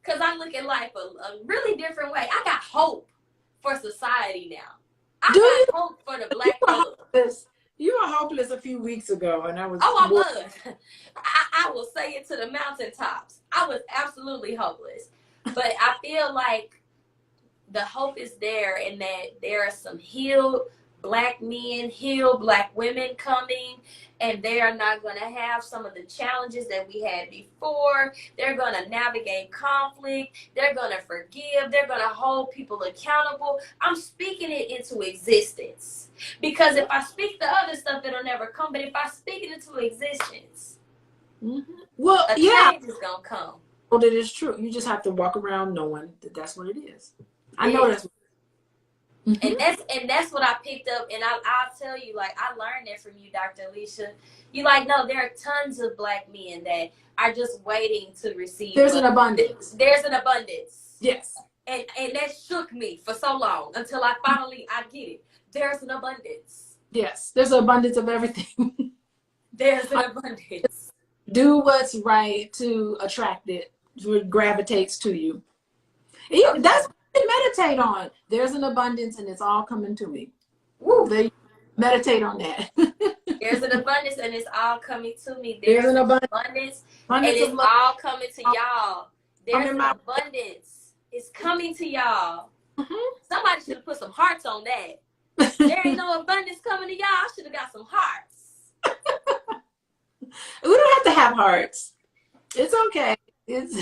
Because I look at life a really different way. I got hope for society now. I got hope for the Black world. You were hopeless a few weeks ago, and I was. Oh, I was. I will say it to the mountaintops. I was absolutely hopeless. But I feel like the hope is there, and that there are some healed Black men, healed Black women coming, and they are not going to have some of the challenges that we had before. They're going to navigate conflict. They're going to forgive. They're going to hold people accountable. I'm speaking it into existence, because if I speak the other stuff, it'll never come. But if I speak it into existence, well, a change is going to come. Well, it is true. You just have to walk around knowing that that's what it is. I know that's. And that's what I picked up, and I'll tell you, like, I learned that from you, Dr. Alicia. You like, no, there are tons of Black men that are just waiting to receive. There's an abundance. There's an abundance. Yes. And that shook me for so long until I get it. There's an abundance. Yes, there's an abundance of everything. There's an abundance. Do what's right to attract it. It gravitates to you. That's what you meditate on. There's an abundance, and it's all coming to me. Woo. Meditate on that. There's an abundance, and it's all coming to me. There's an abundance, and it's all coming to y'all. There's an abundance. It's coming to y'all. Somebody should have put some hearts on that. There ain't no abundance coming to y'all. I should have got some hearts. We don't have to have hearts. It's okay. It's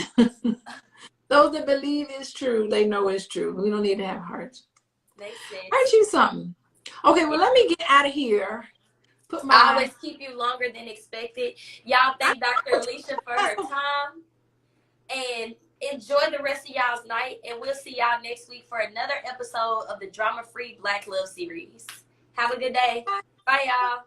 those that believe it's true, they know it's true. We don't need to have hearts. Makes sense. Aren't you something? Okay, well, let me get out of here. I always keep you longer than expected. Y'all thank Dr. Alicia for her time. And enjoy the rest of y'all's night. And we'll see y'all next week for another episode of the Drama Free Black Love series. Have a good day. Bye, y'all.